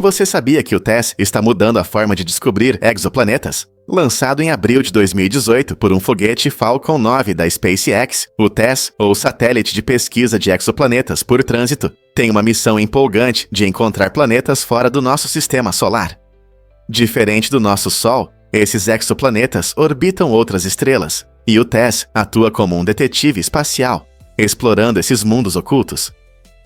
Você sabia que o TESS está mudando a forma de descobrir exoplanetas? Lançado em abril de 2018 por um foguete Falcon 9 da SpaceX, o TESS, ou Satélite de Pesquisa de Exoplanetas por Trânsito, tem uma missão empolgante de encontrar planetas fora do nosso sistema solar. Diferente do nosso Sol, esses exoplanetas orbitam outras estrelas, e o TESS atua como um detetive espacial, explorando esses mundos ocultos.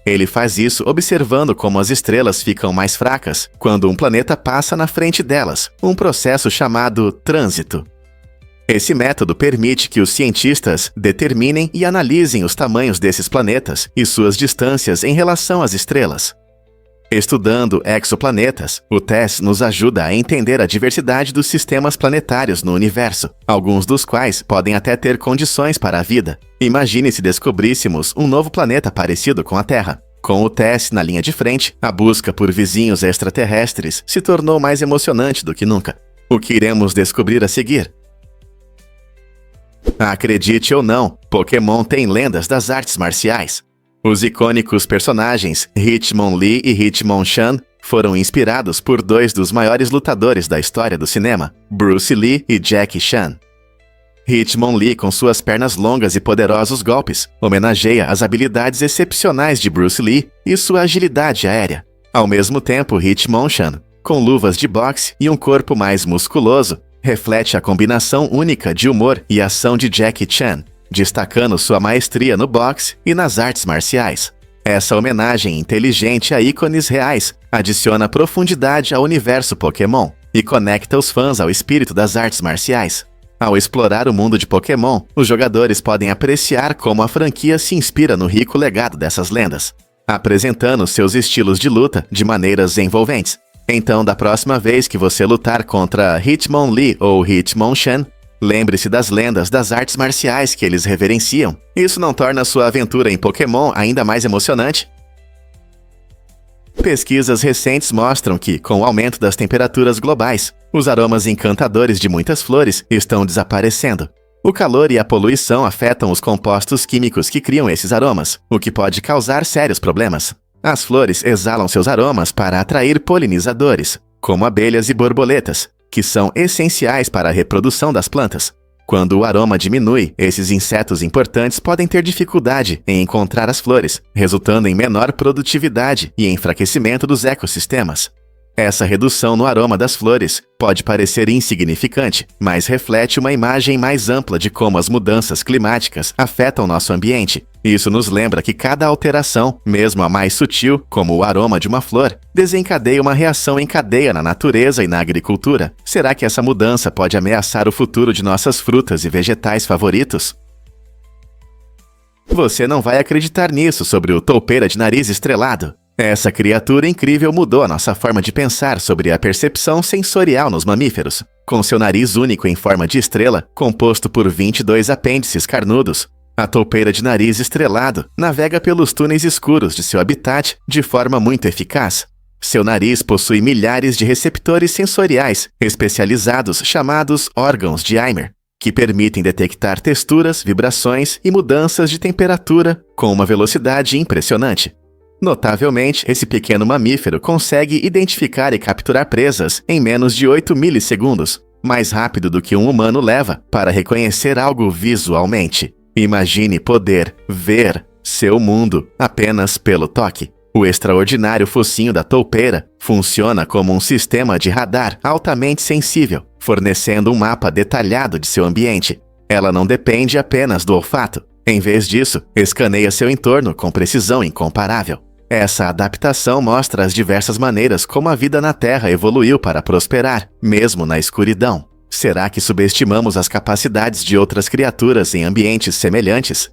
Ele faz isso observando como as estrelas ficam mais fracas quando um planeta passa na frente delas, um processo chamado trânsito. Esse método permite que os cientistas determinem e analisem os tamanhos desses planetas e suas distâncias em relação às estrelas. Estudando exoplanetas, o TESS nos ajuda a entender a diversidade dos sistemas planetários no universo, alguns dos quais podem até ter condições para a vida. Imagine se descobríssemos um novo planeta parecido com a Terra. Com o TESS na linha de frente, a busca por vizinhos extraterrestres se tornou mais emocionante do que nunca. O que iremos descobrir a seguir? Acredite ou não, Pokémon tem lendas das artes marciais. Os icônicos personagens Hitmonlee e Hitmonchan foram inspirados por dois dos maiores lutadores da história do cinema, Bruce Lee e Jackie Chan. Hitmonlee, com suas pernas longas e poderosos golpes, homenageia as habilidades excepcionais de Bruce Lee e sua agilidade aérea. Ao mesmo tempo, Hitmonchan, com luvas de boxe e um corpo mais musculoso, reflete a combinação única de humor e ação de Jackie Chan, destacando sua maestria no boxe e nas artes marciais. Essa homenagem inteligente a ícones reais adiciona profundidade ao universo Pokémon e conecta os fãs ao espírito das artes marciais. Ao explorar o mundo de Pokémon, os jogadores podem apreciar como a franquia se inspira no rico legado dessas lendas, apresentando seus estilos de luta de maneiras envolventes. Então, da próxima vez que você lutar contra Hitmonlee ou Hitmonchan, lembre-se das lendas das artes marciais que eles reverenciam. Isso não torna sua aventura em Pokémon ainda mais emocionante? Pesquisas recentes mostram que, com o aumento das temperaturas globais, os aromas encantadores de muitas flores estão desaparecendo. O calor e a poluição afetam os compostos químicos que criam esses aromas, o que pode causar sérios problemas. As flores exalam seus aromas para atrair polinizadores, como abelhas e borboletas, que são essenciais para a reprodução das plantas. Quando o aroma diminui, esses insetos importantes podem ter dificuldade em encontrar as flores, resultando em menor produtividade e enfraquecimento dos ecossistemas. Essa redução no aroma das flores pode parecer insignificante, mas reflete uma imagem mais ampla de como as mudanças climáticas afetam nosso ambiente. Isso nos lembra que cada alteração, mesmo a mais sutil, como o aroma de uma flor, desencadeia uma reação em cadeia na natureza e na agricultura. Será que essa mudança pode ameaçar o futuro de nossas frutas e vegetais favoritos? Você não vai acreditar nisso sobre o toupeira de nariz estrelado. Essa criatura incrível mudou a nossa forma de pensar sobre a percepção sensorial nos mamíferos. Com seu nariz único em forma de estrela, composto por 22 apêndices carnudos, a toupeira de nariz estrelado navega pelos túneis escuros de seu habitat de forma muito eficaz. Seu nariz possui milhares de receptores sensoriais especializados chamados órgãos de Eimer, que permitem detectar texturas, vibrações e mudanças de temperatura com uma velocidade impressionante. Notavelmente, esse pequeno mamífero consegue identificar e capturar presas em menos de 8 milissegundos, mais rápido do que um humano leva para reconhecer algo visualmente. Imagine poder ver seu mundo apenas pelo toque. O extraordinário focinho da toupeira funciona como um sistema de radar altamente sensível, fornecendo um mapa detalhado de seu ambiente. Ela não depende apenas do olfato. Em vez disso, escaneia seu entorno com precisão incomparável. Essa adaptação mostra as diversas maneiras como a vida na Terra evoluiu para prosperar, mesmo na escuridão. Será que subestimamos as capacidades de outras criaturas em ambientes semelhantes?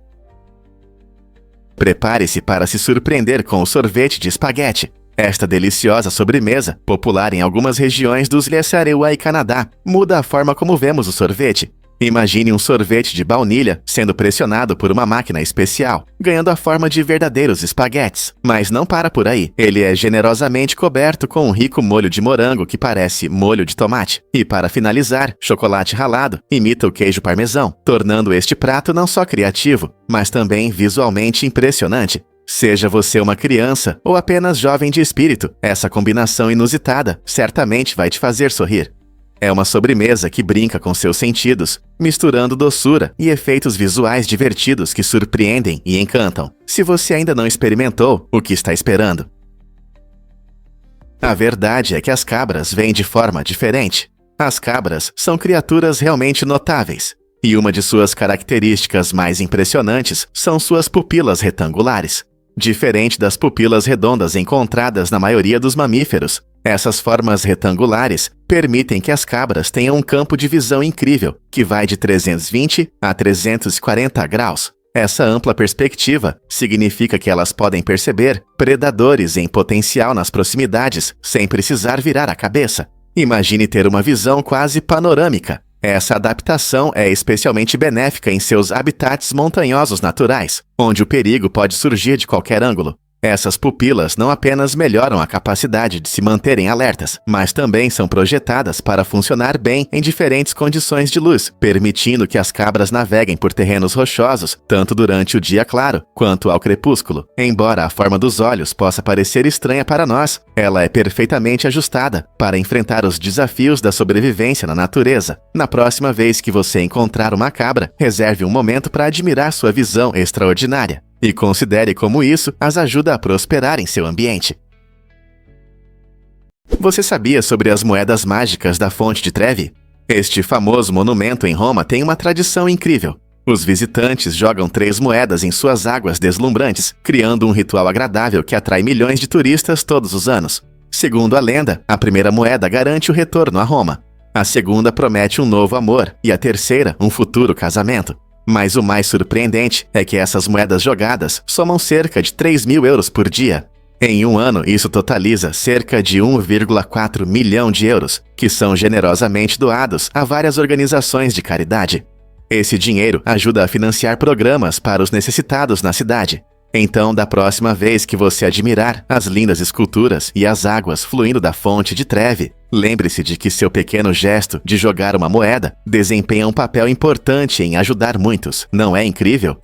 Prepare-se para se surpreender com o sorvete de espaguete. Esta deliciosa sobremesa, popular em algumas regiões dos Ilha-Sareuá e Canadá, muda a forma como vemos o sorvete. Imagine um sorvete de baunilha sendo pressionado por uma máquina especial, ganhando a forma de verdadeiros espaguetes. Mas não para por aí. Ele é generosamente coberto com um rico molho de morango que parece molho de tomate. E para finalizar, chocolate ralado imita o queijo parmesão, tornando este prato não só criativo, mas também visualmente impressionante. Seja você uma criança ou apenas jovem de espírito, essa combinação inusitada certamente vai te fazer sorrir. É uma sobremesa que brinca com seus sentidos, misturando doçura e efeitos visuais divertidos que surpreendem e encantam. Se você ainda não experimentou, o que está esperando? A verdade é que as cabras vêm de forma diferente. As cabras são criaturas realmente notáveis, e uma de suas características mais impressionantes são suas pupilas retangulares. Diferente das pupilas redondas encontradas na maioria dos mamíferos, essas formas retangulares permitem que as cabras tenham um campo de visão incrível, que vai de 320 a 340 graus. Essa ampla perspectiva significa que elas podem perceber predadores em potencial nas proximidades, sem precisar virar a cabeça. Imagine ter uma visão quase panorâmica. Essa adaptação é especialmente benéfica em seus habitats montanhosos naturais, onde o perigo pode surgir de qualquer ângulo. Essas pupilas não apenas melhoram a capacidade de se manterem alertas, mas também são projetadas para funcionar bem em diferentes condições de luz, permitindo que as cabras naveguem por terrenos rochosos, tanto durante o dia claro quanto ao crepúsculo. Embora a forma dos olhos possa parecer estranha para nós, ela é perfeitamente ajustada para enfrentar os desafios da sobrevivência na natureza. Na próxima vez que você encontrar uma cabra, reserve um momento para admirar sua visão extraordinária. E considere como isso as ajuda a prosperar em seu ambiente. Você sabia sobre as moedas mágicas da Fonte de Trevi? Este famoso monumento em Roma tem uma tradição incrível. Os visitantes jogam 3 moedas em suas águas deslumbrantes, criando um ritual agradável que atrai milhões de turistas todos os anos. Segundo a lenda, a primeira moeda garante o retorno a Roma. A segunda promete um novo amor e a terceira um futuro casamento. Mas o mais surpreendente é que essas moedas jogadas somam cerca de 3.000 euros por dia. Em um ano, isso totaliza cerca de 1,4 milhão de euros, que são generosamente doados a várias organizações de caridade. Esse dinheiro ajuda a financiar programas para os necessitados na cidade. Então, da próxima vez que você admirar as lindas esculturas e as águas fluindo da Fonte de Trevi, lembre-se de que seu pequeno gesto de jogar uma moeda desempenha um papel importante em ajudar muitos. Não é incrível?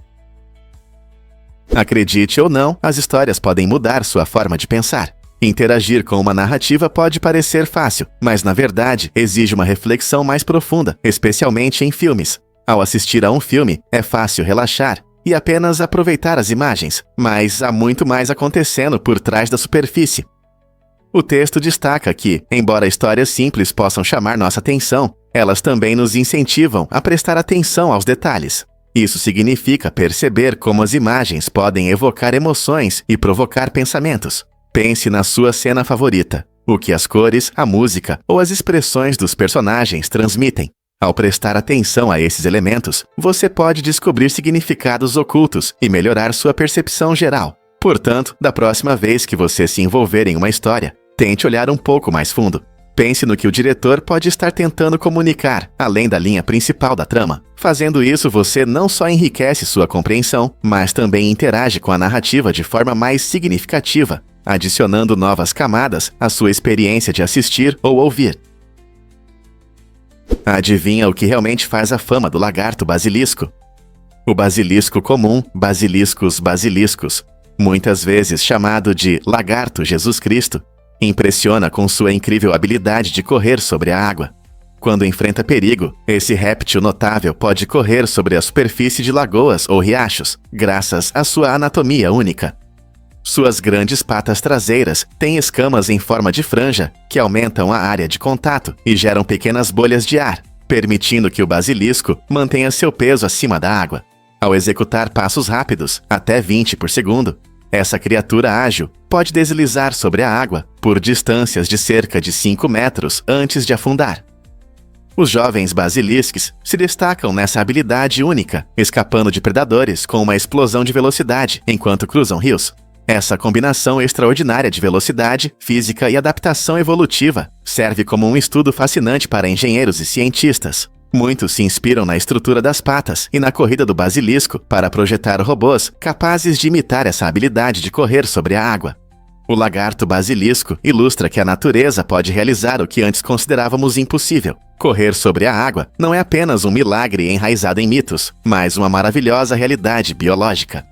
Acredite ou não, as histórias podem mudar sua forma de pensar. Interagir com uma narrativa pode parecer fácil, mas na verdade exige uma reflexão mais profunda, especialmente em filmes. Ao assistir a um filme, é fácil relaxar e apenas aproveitar as imagens, mas há muito mais acontecendo por trás da superfície. O texto destaca que, embora histórias simples possam chamar nossa atenção, elas também nos incentivam a prestar atenção aos detalhes. Isso significa perceber como as imagens podem evocar emoções e provocar pensamentos. Pense na sua cena favorita, o que as cores, a música ou as expressões dos personagens transmitem. Ao prestar atenção a esses elementos, você pode descobrir significados ocultos e melhorar sua percepção geral. Portanto, da próxima vez que você se envolver em uma história, tente olhar um pouco mais fundo. Pense no que o diretor pode estar tentando comunicar, além da linha principal da trama. Fazendo isso, você não só enriquece sua compreensão, mas também interage com a narrativa de forma mais significativa, adicionando novas camadas à sua experiência de assistir ou ouvir. Adivinha o que realmente faz a fama do lagarto basilisco? O basilisco comum, Basiliscus basiliscus, muitas vezes chamado de lagarto Jesus Cristo, impressiona com sua incrível habilidade de correr sobre a água. Quando enfrenta perigo, esse réptil notável pode correr sobre a superfície de lagoas ou riachos, graças à sua anatomia única. Suas grandes patas traseiras têm escamas em forma de franja que aumentam a área de contato e geram pequenas bolhas de ar, permitindo que o basilisco mantenha seu peso acima da água. Ao executar passos rápidos, até 20 por segundo, essa criatura ágil pode deslizar sobre a água por distâncias de cerca de 5 metros antes de afundar. Os jovens basilisques se destacam nessa habilidade única, escapando de predadores com uma explosão de velocidade enquanto cruzam rios. Essa combinação extraordinária de velocidade, física e adaptação evolutiva serve como um estudo fascinante para engenheiros e cientistas. Muitos se inspiram na estrutura das patas e na corrida do basilisco para projetar robôs capazes de imitar essa habilidade de correr sobre a água. O lagarto basilisco ilustra que a natureza pode realizar o que antes considerávamos impossível. Correr sobre a água não é apenas um milagre enraizado em mitos, mas uma maravilhosa realidade biológica.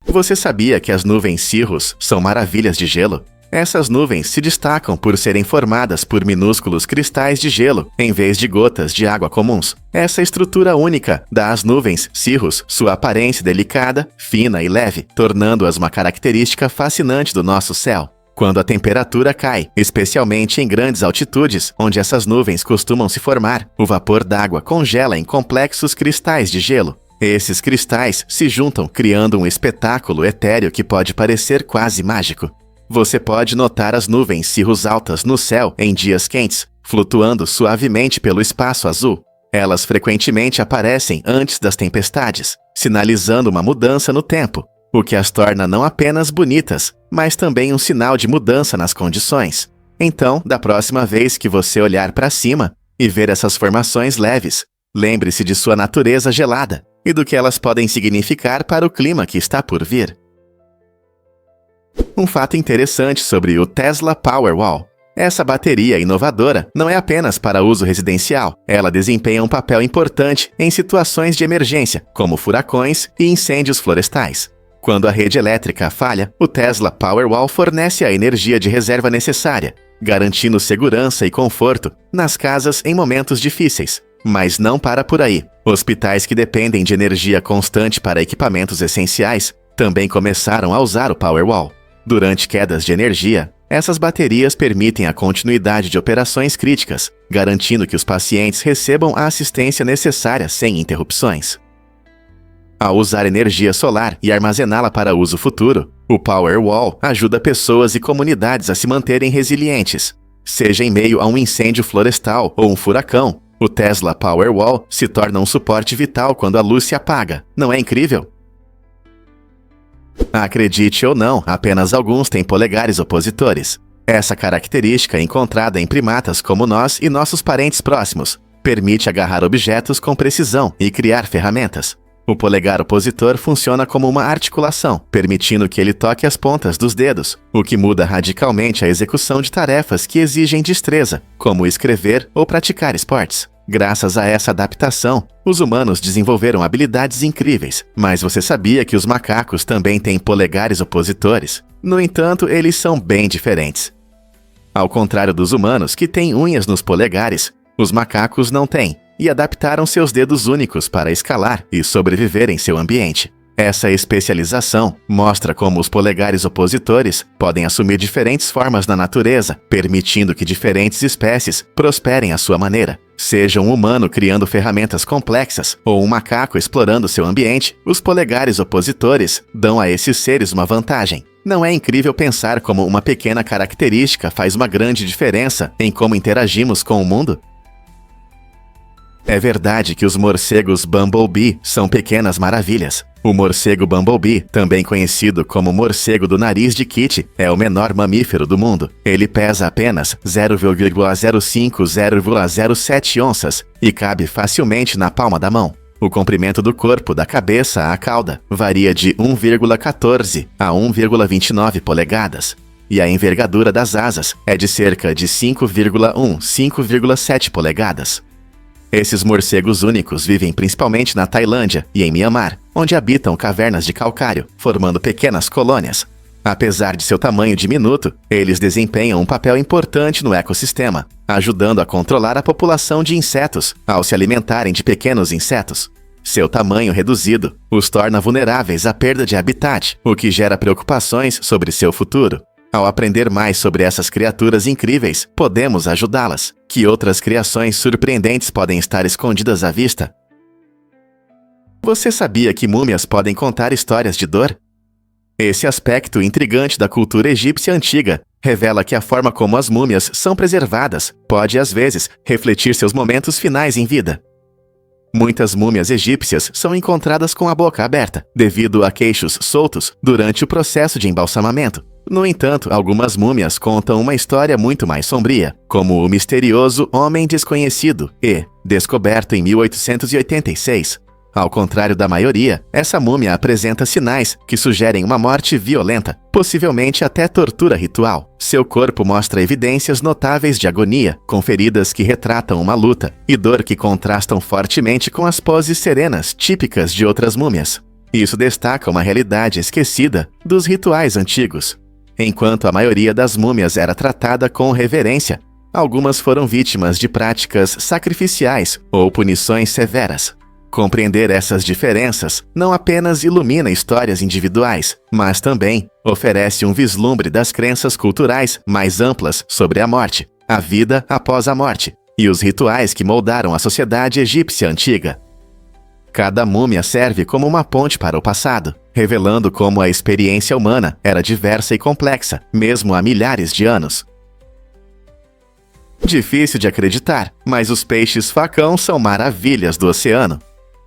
Você sabia que as nuvens Cirrus são maravilhas de gelo? Essas nuvens se destacam por serem formadas por minúsculos cristais de gelo, em vez de gotas de água comuns. Essa estrutura única dá às nuvens Cirrus sua aparência delicada, fina e leve, tornando-as uma característica fascinante do nosso céu. Quando a temperatura cai, especialmente em grandes altitudes, onde essas nuvens costumam se formar, o vapor d'água congela em complexos cristais de gelo. Esses cristais se juntam, criando um espetáculo etéreo que pode parecer quase mágico. Você pode notar as nuvens Cirrus altas no céu em dias quentes, flutuando suavemente pelo espaço azul. Elas frequentemente aparecem antes das tempestades, sinalizando uma mudança no tempo, o que as torna não apenas bonitas, mas também um sinal de mudança nas condições. Então, da próxima vez que você olhar para cima e ver essas formações leves, lembre-se de sua natureza gelada e do que elas podem significar para o clima que está por vir. Um fato interessante sobre o Tesla Powerwall. Essa bateria inovadora não é apenas para uso residencial, ela desempenha um papel importante em situações de emergência, como furacões e incêndios florestais. Quando a rede elétrica falha, o Tesla Powerwall fornece a energia de reserva necessária, garantindo segurança e conforto nas casas em momentos difíceis. Mas não para por aí. Hospitais que dependem de energia constante para equipamentos essenciais também começaram a usar o Powerwall. Durante quedas de energia, essas baterias permitem a continuidade de operações críticas, garantindo que os pacientes recebam a assistência necessária sem interrupções. Ao usar energia solar e armazená-la para uso futuro, o Powerwall ajuda pessoas e comunidades a se manterem resilientes. Seja em meio a um incêndio florestal ou um furacão, o Tesla Powerwall se torna um suporte vital quando a luz se apaga. Não é incrível? Acredite ou não, apenas alguns têm polegares opositores. Essa característica, encontrada em primatas como nós e nossos parentes próximos, permite agarrar objetos com precisão e criar ferramentas. O polegar opositor funciona como uma articulação, permitindo que ele toque as pontas dos dedos, o que muda radicalmente a execução de tarefas que exigem destreza, como escrever ou praticar esportes. Graças a essa adaptação, os humanos desenvolveram habilidades incríveis, mas você sabia que os macacos também têm polegares opositores? No entanto, eles são bem diferentes. Ao contrário dos humanos, que têm unhas nos polegares, os macacos não têm, e adaptaram seus dedos únicos para escalar e sobreviver em seu ambiente. Essa especialização mostra como os polegares opositores podem assumir diferentes formas na natureza, permitindo que diferentes espécies prosperem à sua maneira. Seja um humano criando ferramentas complexas ou um macaco explorando seu ambiente, os polegares opositores dão a esses seres uma vantagem. Não é incrível pensar como uma pequena característica faz uma grande diferença em como interagimos com o mundo? É verdade que os morcegos Bumblebee são pequenas maravilhas. O morcego Bumblebee, também conhecido como morcego do nariz de Kitty, é o menor mamífero do mundo. Ele pesa apenas 0,05-0,07 onças e cabe facilmente na palma da mão. O comprimento do corpo, da cabeça à cauda, varia de 1,14 a 1,29 polegadas. E a envergadura das asas é de cerca de 5,7 polegadas. Esses morcegos únicos vivem principalmente na Tailândia e em Mianmar, onde habitam cavernas de calcário, formando pequenas colônias. Apesar de seu tamanho diminuto, eles desempenham um papel importante no ecossistema, ajudando a controlar a população de insetos ao se alimentarem de pequenos insetos. Seu tamanho reduzido os torna vulneráveis à perda de habitat, o que gera preocupações sobre seu futuro. Ao aprender mais sobre essas criaturas incríveis, podemos ajudá-las. Que outras criações surpreendentes podem estar escondidas à vista? Você sabia que múmias podem contar histórias de dor? Esse aspecto intrigante da cultura egípcia antiga revela que a forma como as múmias são preservadas pode, às vezes, refletir seus momentos finais em vida. Muitas múmias egípcias são encontradas com a boca aberta, devido a queixos soltos durante o processo de embalsamamento. No entanto, algumas múmias contam uma história muito mais sombria, como o misterioso Homem Desconhecido e, descoberto em 1886. Ao contrário da maioria, essa múmia apresenta sinais que sugerem uma morte violenta, possivelmente até tortura ritual. Seu corpo mostra evidências notáveis de agonia, com feridas que retratam uma luta, e dor que contrastam fortemente com as poses serenas típicas de outras múmias. Isso destaca uma realidade esquecida dos rituais antigos. Enquanto a maioria das múmias era tratada com reverência, algumas foram vítimas de práticas sacrificiais ou punições severas. Compreender essas diferenças não apenas ilumina histórias individuais, mas também oferece um vislumbre das crenças culturais mais amplas sobre a morte, a vida após a morte e os rituais que moldaram a sociedade egípcia antiga. Cada múmia serve como uma ponte para o passado, revelando como a experiência humana era diversa e complexa, mesmo há milhares de anos. Difícil de acreditar, mas os peixes-facão são maravilhas do oceano.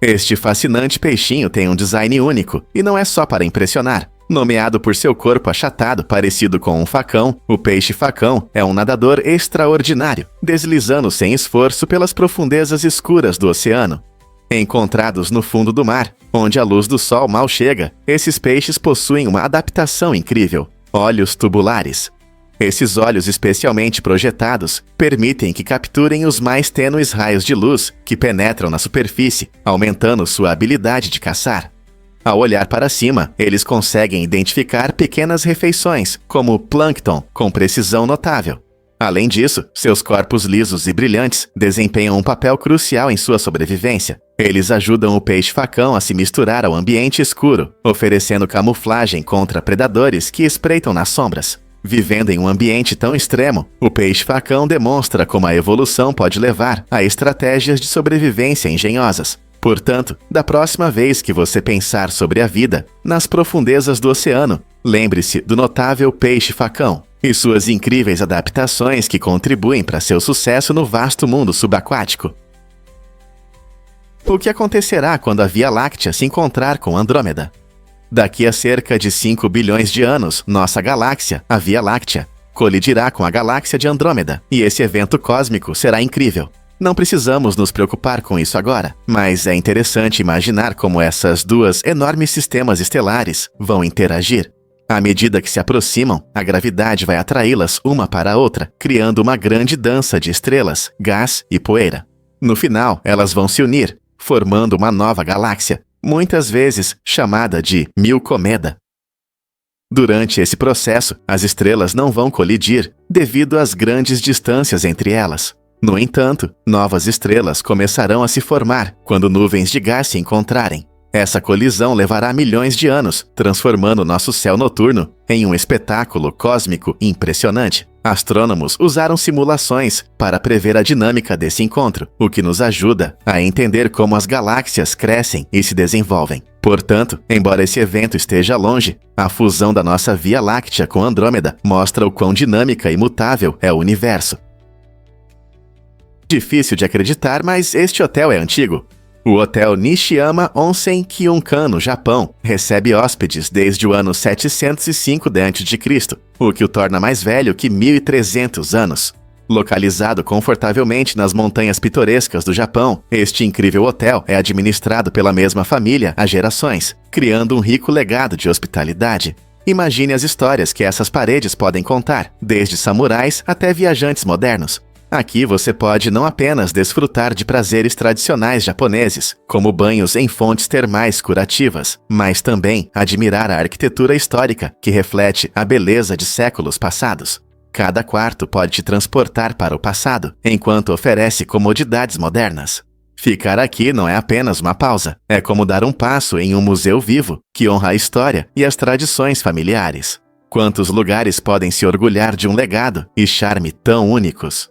Este fascinante peixinho tem um design único, e não é só para impressionar. Nomeado por seu corpo achatado parecido com um facão, o peixe-facão é um nadador extraordinário, deslizando sem esforço pelas profundezas escuras do oceano. Encontrados no fundo do mar, onde a luz do sol mal chega, esses peixes possuem uma adaptação incrível: olhos tubulares. Esses olhos especialmente projetados permitem que capturem os mais tênues raios de luz que penetram na superfície, aumentando sua habilidade de caçar. Ao olhar para cima, eles conseguem identificar pequenas refeições, como plâncton, com precisão notável. Além disso, seus corpos lisos e brilhantes desempenham um papel crucial em sua sobrevivência. Eles ajudam o peixe-facão a se misturar ao ambiente escuro, oferecendo camuflagem contra predadores que espreitam nas sombras. Vivendo em um ambiente tão extremo, o peixe-facão demonstra como a evolução pode levar a estratégias de sobrevivência engenhosas. Portanto, da próxima vez que você pensar sobre a vida nas profundezas do oceano, lembre-se do notável peixe-facão e suas incríveis adaptações que contribuem para seu sucesso no vasto mundo subaquático. O que acontecerá quando a Via Láctea se encontrar com Andrômeda? Daqui a cerca de 5 bilhões de anos, nossa galáxia, a Via Láctea, colidirá com a galáxia de Andrômeda, e esse evento cósmico será incrível. Não precisamos nos preocupar com isso agora, mas é interessante imaginar como essas duas enormes sistemas estelares vão interagir. À medida que se aproximam, a gravidade vai atraí-las uma para a outra, criando uma grande dança de estrelas, gás e poeira. No final, elas vão se unir, formando uma nova galáxia, muitas vezes chamada de Milcomeda. Durante esse processo, as estrelas não vão colidir devido às grandes distâncias entre elas. No entanto, novas estrelas começarão a se formar quando nuvens de gás se encontrarem. Essa colisão levará milhões de anos, transformando nosso céu noturno em um espetáculo cósmico impressionante. Astrônomos usaram simulações para prever a dinâmica desse encontro, o que nos ajuda a entender como as galáxias crescem e se desenvolvem. Portanto, embora esse evento esteja longe, a fusão da nossa Via Láctea com Andrômeda mostra o quão dinâmica e mutável é o universo. Difícil de acreditar, mas este hotel é antigo. O Hotel Nishiyama Onsen Kyunkan, no Japão, recebe hóspedes desde o ano 705 d.C., o que o torna mais velho que 1.300 anos. Localizado confortavelmente nas montanhas pitorescas do Japão, este incrível hotel é administrado pela mesma família há gerações, criando um rico legado de hospitalidade. Imagine as histórias que essas paredes podem contar, desde samurais até viajantes modernos. Aqui você pode não apenas desfrutar de prazeres tradicionais japoneses, como banhos em fontes termais curativas, mas também admirar a arquitetura histórica que reflete a beleza de séculos passados. Cada quarto pode te transportar para o passado, enquanto oferece comodidades modernas. Ficar aqui não é apenas uma pausa, é como dar um passo em um museu vivo que honra a história e as tradições familiares. Quantos lugares podem se orgulhar de um legado e charme tão únicos?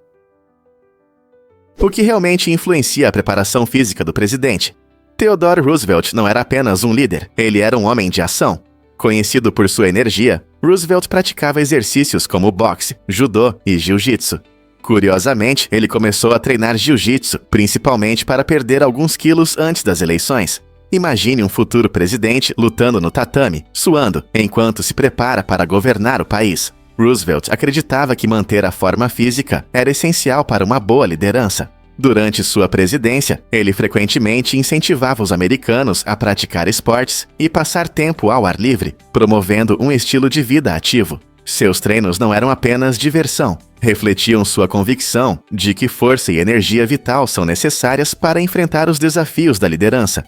O que realmente influencia a preparação física do presidente? Theodore Roosevelt não era apenas um líder, ele era um homem de ação. Conhecido por sua energia, Roosevelt praticava exercícios como boxe, judô e jiu-jitsu. Curiosamente, ele começou a treinar jiu-jitsu, principalmente para perder alguns quilos antes das eleições. Imagine um futuro presidente lutando no tatame, suando, enquanto se prepara para governar o país. Roosevelt acreditava que manter a forma física era essencial para uma boa liderança. Durante sua presidência, ele frequentemente incentivava os americanos a praticar esportes e passar tempo ao ar livre, promovendo um estilo de vida ativo. Seus treinos não eram apenas diversão, refletiam sua convicção de que força e energia vital são necessárias para enfrentar os desafios da liderança.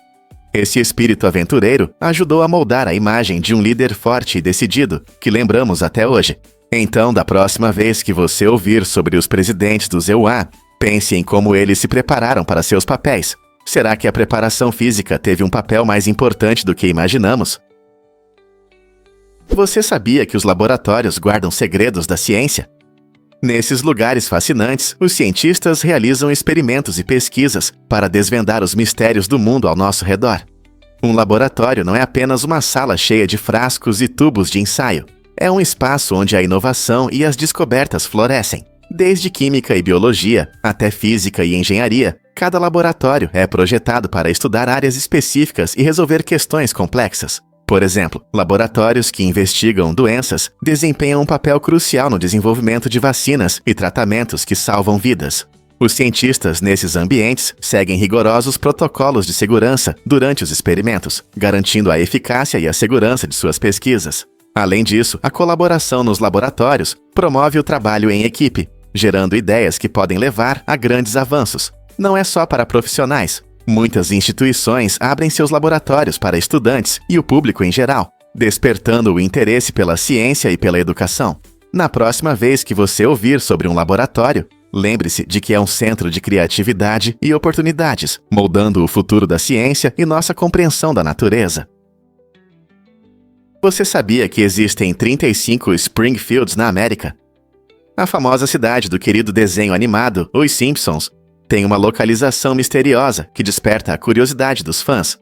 Esse espírito aventureiro ajudou a moldar a imagem de um líder forte e decidido, que lembramos até hoje. Então, da próxima vez que você ouvir sobre os presidentes dos EUA, pense em como eles se prepararam para seus papéis. Será que a preparação física teve um papel mais importante do que imaginamos? Você sabia que os laboratórios guardam segredos da ciência? Nesses lugares fascinantes, os cientistas realizam experimentos e pesquisas para desvendar os mistérios do mundo ao nosso redor. Um laboratório não é apenas uma sala cheia de frascos e tubos de ensaio. É um espaço onde a inovação e as descobertas florescem. Desde química e biologia até física e engenharia, cada laboratório é projetado para estudar áreas específicas e resolver questões complexas. Por exemplo, laboratórios que investigam doenças desempenham um papel crucial no desenvolvimento de vacinas e tratamentos que salvam vidas. Os cientistas nesses ambientes seguem rigorosos protocolos de segurança durante os experimentos, garantindo a eficácia e a segurança de suas pesquisas. Além disso, a colaboração nos laboratórios promove o trabalho em equipe, gerando ideias que podem levar a grandes avanços. Não é só para profissionais. Muitas instituições abrem seus laboratórios para estudantes e o público em geral, despertando o interesse pela ciência e pela educação. Na próxima vez que você ouvir sobre um laboratório, lembre-se de que é um centro de criatividade e oportunidades, moldando o futuro da ciência e nossa compreensão da natureza. Você sabia que existem 35 Springfields na América? A famosa cidade do querido desenho animado, Os Simpsons, tem uma localização misteriosa que desperta a curiosidade dos fãs.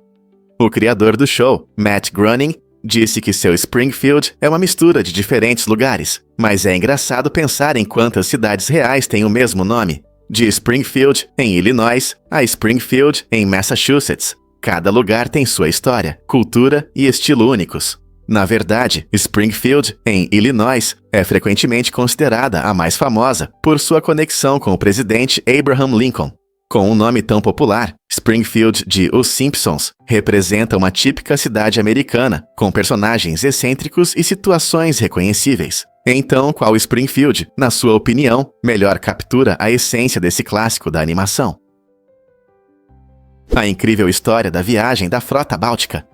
O criador do show, Matt Groening, disse que seu Springfield é uma mistura de diferentes lugares, mas é engraçado pensar em quantas cidades reais têm o mesmo nome. De Springfield, em Illinois, a Springfield, em Massachusetts. Cada lugar tem sua história, cultura e estilo únicos. Na verdade, Springfield, em Illinois, é frequentemente considerada a mais famosa por sua conexão com o presidente Abraham Lincoln. Com um nome tão popular, Springfield de Os Simpsons representa uma típica cidade americana, com personagens excêntricos e situações reconhecíveis. Então, qual Springfield, na sua opinião, melhor captura a essência desse clássico da animação? A incrível história da viagem da Frota Báltica.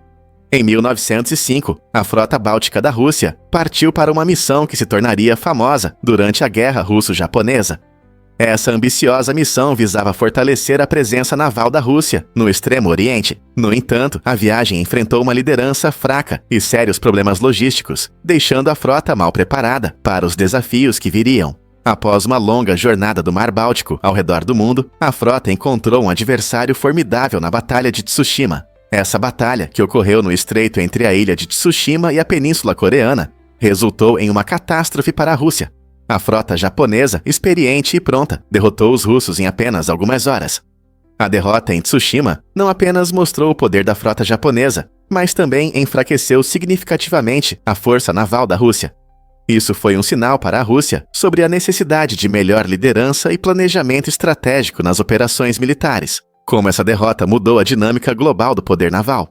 Em 1905, a Frota Báltica da Rússia partiu para uma missão que se tornaria famosa durante a Guerra Russo-Japonesa. Essa ambiciosa missão visava fortalecer a presença naval da Rússia no Extremo Oriente. No entanto, a viagem enfrentou uma liderança fraca e sérios problemas logísticos, deixando a frota mal preparada para os desafios que viriam. Após uma longa jornada do Mar Báltico ao redor do mundo, a frota encontrou um adversário formidável na Batalha de Tsushima. Essa batalha, que ocorreu no estreito entre a ilha de Tsushima e a Península Coreana, resultou em uma catástrofe para a Rússia. A frota japonesa, experiente e pronta, derrotou os russos em apenas algumas horas. A derrota em Tsushima não apenas mostrou o poder da frota japonesa, mas também enfraqueceu significativamente a força naval da Rússia. Isso foi um sinal para a Rússia sobre a necessidade de melhor liderança e planejamento estratégico nas operações militares. Como essa derrota mudou a dinâmica global do poder naval.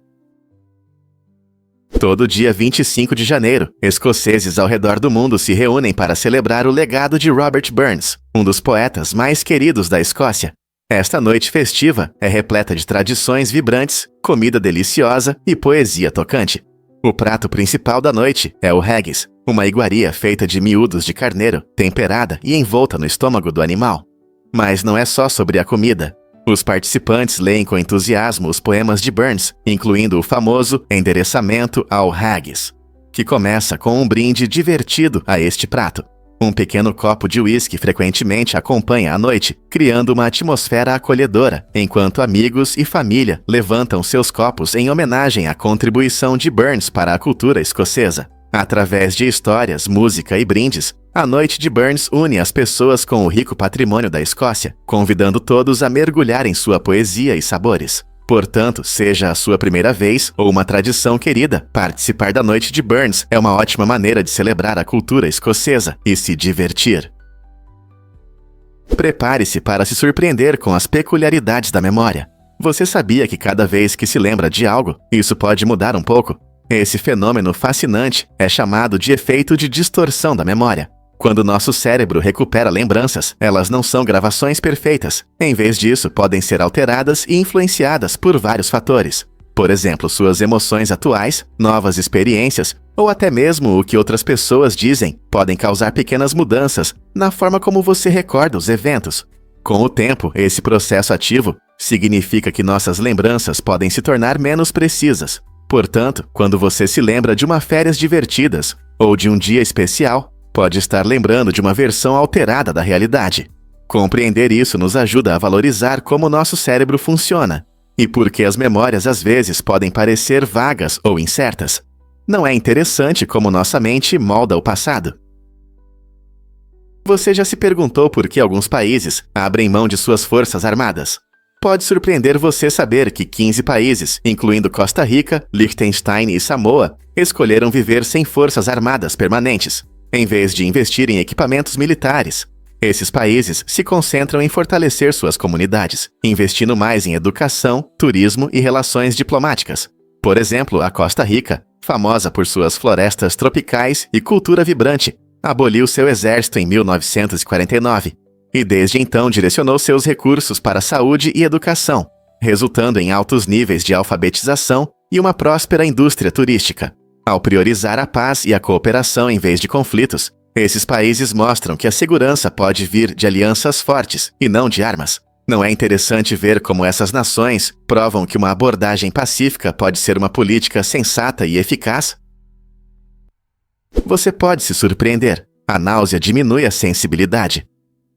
Todo dia 25 de janeiro, escoceses ao redor do mundo se reúnem para celebrar o legado de Robert Burns, um dos poetas mais queridos da Escócia. Esta noite festiva é repleta de tradições vibrantes, comida deliciosa e poesia tocante. O prato principal da noite é o haggis, uma iguaria feita de miúdos de carneiro, temperada e envolta no estômago do animal. Mas não é só sobre a comida. Os participantes leem com entusiasmo os poemas de Burns, incluindo o famoso Endereçamento ao Haggis, que começa com um brinde divertido a este prato. Um pequeno copo de uísque frequentemente acompanha a noite, criando uma atmosfera acolhedora, enquanto amigos e família levantam seus copos em homenagem à contribuição de Burns para a cultura escocesa. Através de histórias, música e brindes, a noite de Burns une as pessoas com o rico patrimônio da Escócia, convidando todos a mergulhar em sua poesia e sabores. Portanto, seja a sua primeira vez ou uma tradição querida, participar da noite de Burns é uma ótima maneira de celebrar a cultura escocesa e se divertir. Prepare-se para se surpreender com as peculiaridades da memória. Você sabia que cada vez que se lembra de algo, isso pode mudar um pouco? Esse fenômeno fascinante é chamado de efeito de distorção da memória. Quando nosso cérebro recupera lembranças, elas não são gravações perfeitas. Em vez disso, podem ser alteradas e influenciadas por vários fatores. Por exemplo, suas emoções atuais, novas experiências ou até mesmo o que outras pessoas dizem podem causar pequenas mudanças na forma como você recorda os eventos. Com o tempo, esse processo ativo significa que nossas lembranças podem se tornar menos precisas. Portanto, quando você se lembra de férias divertidas ou de um dia especial, pode estar lembrando de uma versão alterada da realidade. Compreender isso nos ajuda a valorizar como nosso cérebro funciona e por que as memórias às vezes podem parecer vagas ou incertas. Não é interessante como nossa mente molda o passado? Você já se perguntou por que alguns países abrem mão de suas forças armadas? Pode surpreender você saber que 15 países, incluindo Costa Rica, Liechtenstein e Samoa, escolheram viver sem forças armadas permanentes, em vez de investir em equipamentos militares. Esses países se concentram em fortalecer suas comunidades, investindo mais em educação, turismo e relações diplomáticas. Por exemplo, a Costa Rica, famosa por suas florestas tropicais e cultura vibrante, aboliu seu exército em 1949 e desde então direcionou seus recursos para saúde e educação, resultando em altos níveis de alfabetização e uma próspera indústria turística. Ao priorizar a paz e a cooperação em vez de conflitos, esses países mostram que a segurança pode vir de alianças fortes e não de armas. Não é interessante ver como essas nações provam que uma abordagem pacífica pode ser uma política sensata e eficaz? Você pode se surpreender. A náusea diminui a sensibilidade.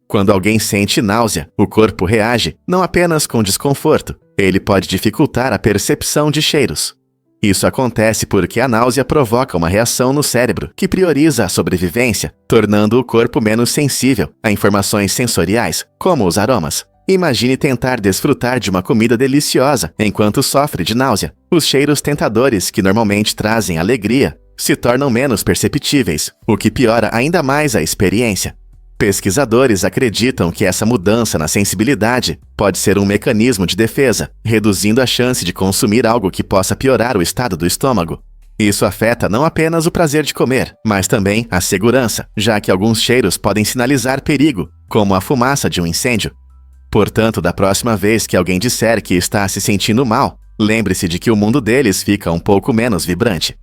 Quando alguém sente náusea, o corpo reage não apenas com desconforto, ele pode dificultar a percepção de cheiros. Isso acontece porque a náusea provoca uma reação no cérebro que prioriza a sobrevivência, tornando o corpo menos sensível a informações sensoriais, como os aromas. Imagine tentar desfrutar de uma comida deliciosa enquanto sofre de náusea. Os cheiros tentadores, que normalmente trazem alegria, se tornam menos perceptíveis, o que piora ainda mais a experiência. Pesquisadores acreditam que essa mudança na sensibilidade pode ser um mecanismo de defesa, reduzindo a chance de consumir algo que possa piorar o estado do estômago. Isso afeta não apenas o prazer de comer, mas também a segurança, já que alguns cheiros podem sinalizar perigo, como a fumaça de um incêndio. Portanto, da próxima vez que alguém disser que está se sentindo mal, lembre-se de que o mundo deles fica um pouco menos vibrante.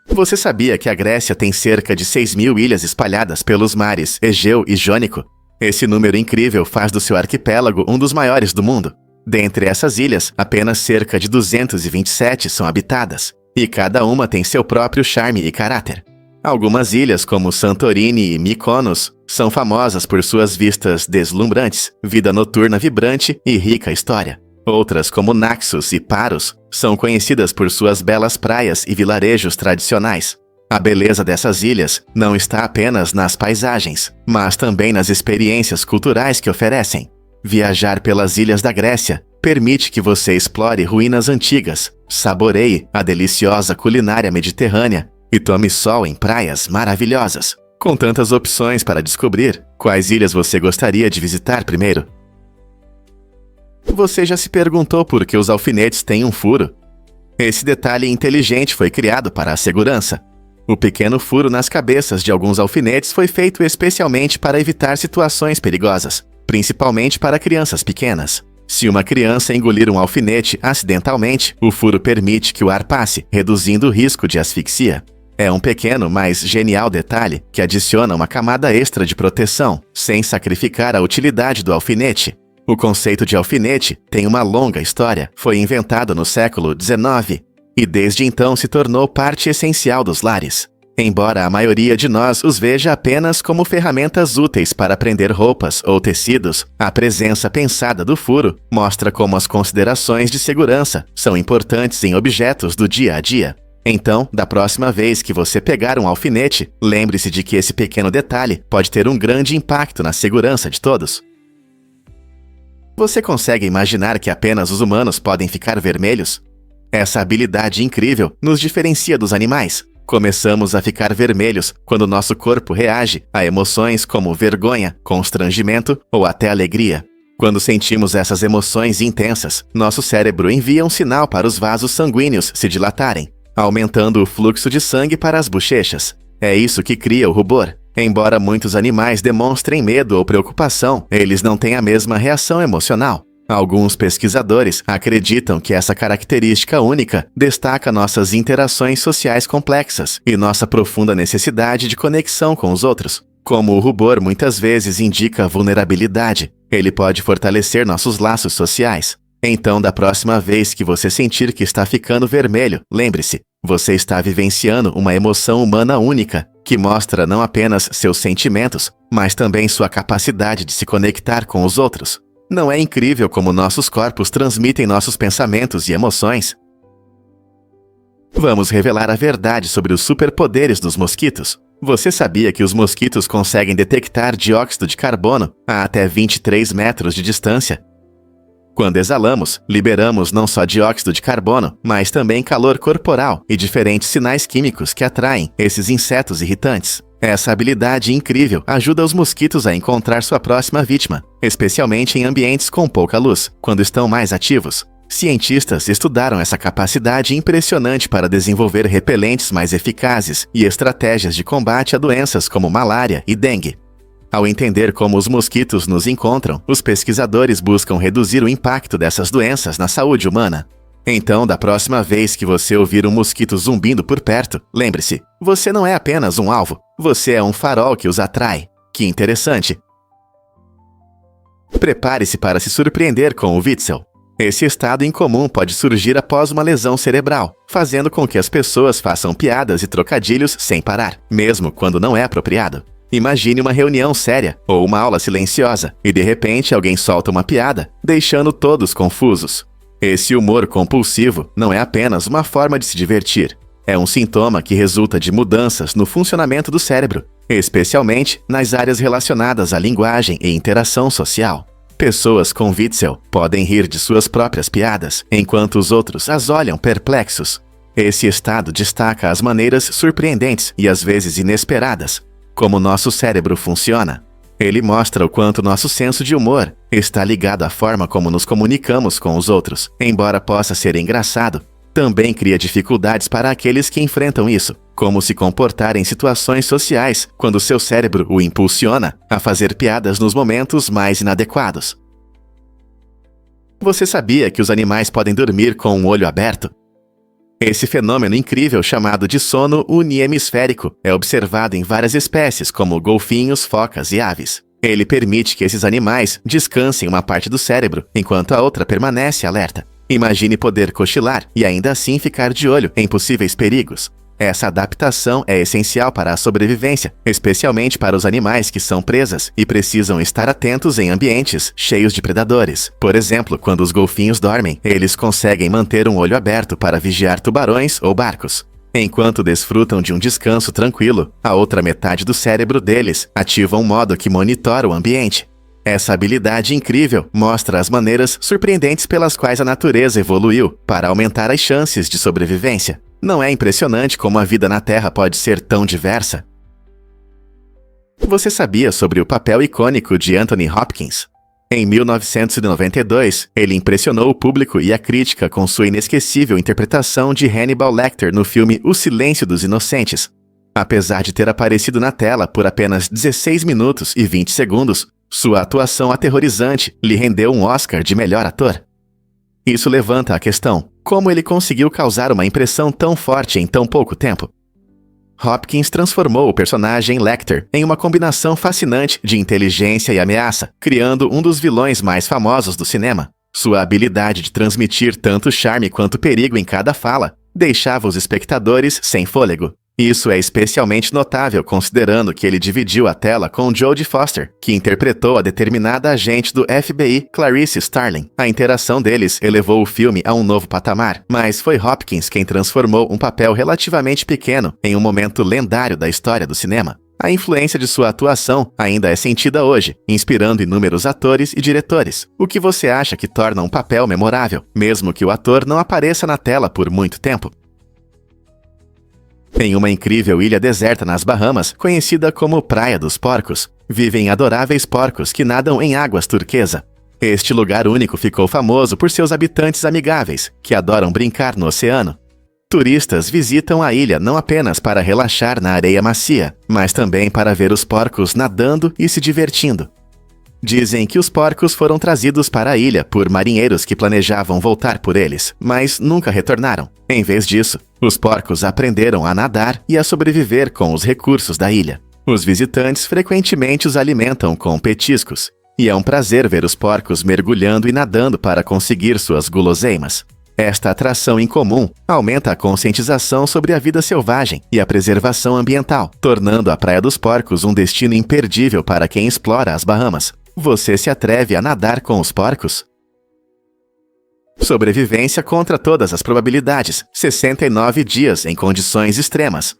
Você sabia que a Grécia tem cerca de 6.000 ilhas espalhadas pelos mares Egeu e Jônico? Esse número incrível faz do seu arquipélago um dos maiores do mundo. Dentre essas ilhas, apenas cerca de 227 são habitadas, e cada uma tem seu próprio charme e caráter. Algumas ilhas, como Santorini e Mykonos, são famosas por suas vistas deslumbrantes, vida noturna vibrante e rica história. Outras, como Naxos e Paros, são conhecidas por suas belas praias e vilarejos tradicionais. A beleza dessas ilhas não está apenas nas paisagens, mas também nas experiências culturais que oferecem. Viajar pelas ilhas da Grécia permite que você explore ruínas antigas, saboreie a deliciosa culinária mediterrânea e tome sol em praias maravilhosas. Com tantas opções para descobrir, quais ilhas você gostaria de visitar primeiro? Você já se perguntou por que os alfinetes têm um furo? Esse detalhe inteligente foi criado para a segurança. O pequeno furo nas cabeças de alguns alfinetes foi feito especialmente para evitar situações perigosas, principalmente para crianças pequenas. Se uma criança engolir um alfinete acidentalmente, o furo permite que o ar passe, reduzindo o risco de asfixia. É um pequeno, mas genial detalhe que adiciona uma camada extra de proteção, sem sacrificar a utilidade do alfinete. O conceito de alfinete tem uma longa história. Foi inventado no século XIX e desde então se tornou parte essencial dos lares. Embora a maioria de nós os veja apenas como ferramentas úteis para prender roupas ou tecidos, a presença pensada do furo mostra como as considerações de segurança são importantes em objetos do dia a dia. Então, da próxima vez que você pegar um alfinete, lembre-se de que esse pequeno detalhe pode ter um grande impacto na segurança de todos. Você consegue imaginar que apenas os humanos podem ficar vermelhos? Essa habilidade incrível nos diferencia dos animais. Começamos a ficar vermelhos quando nosso corpo reage a emoções como vergonha, constrangimento ou até alegria. Quando sentimos essas emoções intensas, nosso cérebro envia um sinal para os vasos sanguíneos se dilatarem, aumentando o fluxo de sangue para as bochechas. É isso que cria o rubor. Embora muitos animais demonstrem medo ou preocupação, eles não têm a mesma reação emocional. Alguns pesquisadores acreditam que essa característica única destaca nossas interações sociais complexas e nossa profunda necessidade de conexão com os outros. Como o rubor muitas vezes indica vulnerabilidade, ele pode fortalecer nossos laços sociais. Então, da próxima vez que você sentir que está ficando vermelho, lembre-se, você está vivenciando uma emoção humana única, que mostra não apenas seus sentimentos, mas também sua capacidade de se conectar com os outros. Não é incrível como nossos corpos transmitem nossos pensamentos e emoções? Vamos revelar a verdade sobre os superpoderes dos mosquitos. Você sabia que os mosquitos conseguem detectar dióxido de carbono a até 23 metros de distância? Quando exalamos, liberamos não só dióxido de carbono, mas também calor corporal e diferentes sinais químicos que atraem esses insetos irritantes. Essa habilidade incrível ajuda os mosquitos a encontrar sua próxima vítima, especialmente em ambientes com pouca luz, quando estão mais ativos. Cientistas estudaram essa capacidade impressionante para desenvolver repelentes mais eficazes e estratégias de combate a doenças como malária e dengue. Ao entender como os mosquitos nos encontram, os pesquisadores buscam reduzir o impacto dessas doenças na saúde humana. Então, da próxima vez que você ouvir um mosquito zumbindo por perto, lembre-se, você não é apenas um alvo, você é um farol que os atrai. Que interessante! Prepare-se para se surpreender com o Witzel. Esse estado incomum pode surgir após uma lesão cerebral, fazendo com que as pessoas façam piadas e trocadilhos sem parar, mesmo quando não é apropriado. Imagine uma reunião séria ou uma aula silenciosa e de repente alguém solta uma piada, deixando todos confusos. Esse humor compulsivo não é apenas uma forma de se divertir. É um sintoma que resulta de mudanças no funcionamento do cérebro, especialmente nas áreas relacionadas à linguagem e interação social. Pessoas com Witzel podem rir de suas próprias piadas, enquanto os outros as olham perplexos. Esse estado destaca as maneiras surpreendentes e às vezes inesperadas como nosso cérebro funciona. Ele mostra o quanto nosso senso de humor está ligado à forma como nos comunicamos com os outros. Embora possa ser engraçado, também cria dificuldades para aqueles que enfrentam isso, como se comportar em situações sociais quando seu cérebro o impulsiona a fazer piadas nos momentos mais inadequados. Você sabia que os animais podem dormir com um olho aberto? Esse fenômeno incrível chamado de sono uniemisférico é observado em várias espécies, como golfinhos, focas e aves. Ele permite que esses animais descansem uma parte do cérebro, enquanto a outra permanece alerta. Imagine poder cochilar e ainda assim ficar de olho em possíveis perigos. Essa adaptação é essencial para a sobrevivência, especialmente para os animais que são presas e precisam estar atentos em ambientes cheios de predadores. Por exemplo, quando os golfinhos dormem, eles conseguem manter um olho aberto para vigiar tubarões ou barcos. Enquanto desfrutam de um descanso tranquilo, a outra metade do cérebro deles ativa um modo que monitora o ambiente. Essa habilidade incrível mostra as maneiras surpreendentes pelas quais a natureza evoluiu para aumentar as chances de sobrevivência. Não é impressionante como a vida na Terra pode ser tão diversa? Você sabia sobre o papel icônico de Anthony Hopkins? Em 1992, ele impressionou o público e a crítica com sua inesquecível interpretação de Hannibal Lecter no filme O Silêncio dos Inocentes. Apesar de ter aparecido na tela por apenas 16 minutos e 20 segundos, sua atuação aterrorizante lhe rendeu um Oscar de melhor ator. Isso levanta a questão: como ele conseguiu causar uma impressão tão forte em tão pouco tempo? Hopkins transformou o personagem Lecter em uma combinação fascinante de inteligência e ameaça, criando um dos vilões mais famosos do cinema. Sua habilidade de transmitir tanto charme quanto perigo em cada fala deixava os espectadores sem fôlego. Isso é especialmente notável considerando que ele dividiu a tela com Jodie Foster, que interpretou a determinada agente do FBI, Clarice Starling. A interação deles elevou o filme a um novo patamar, mas foi Hopkins quem transformou um papel relativamente pequeno em um momento lendário da história do cinema. A influência de sua atuação ainda é sentida hoje, inspirando inúmeros atores e diretores. O que você acha que torna um papel memorável, mesmo que o ator não apareça na tela por muito tempo? Em uma incrível ilha deserta nas Bahamas, conhecida como Praia dos Porcos, vivem adoráveis porcos que nadam em águas turquesa. Este lugar único ficou famoso por seus habitantes amigáveis, que adoram brincar no oceano. Turistas visitam a ilha não apenas para relaxar na areia macia, mas também para ver os porcos nadando e se divertindo. Dizem que os porcos foram trazidos para a ilha por marinheiros que planejavam voltar por eles, mas nunca retornaram. Em vez disso, os porcos aprenderam a nadar e a sobreviver com os recursos da ilha. Os visitantes frequentemente os alimentam com petiscos, e é um prazer ver os porcos mergulhando e nadando para conseguir suas guloseimas. Esta atração incomum aumenta a conscientização sobre a vida selvagem e a preservação ambiental, tornando a Praia dos Porcos um destino imperdível para quem explora as Bahamas. Você se atreve a nadar com os porcos? Sobrevivência contra todas as probabilidades, 69 dias em condições extremas.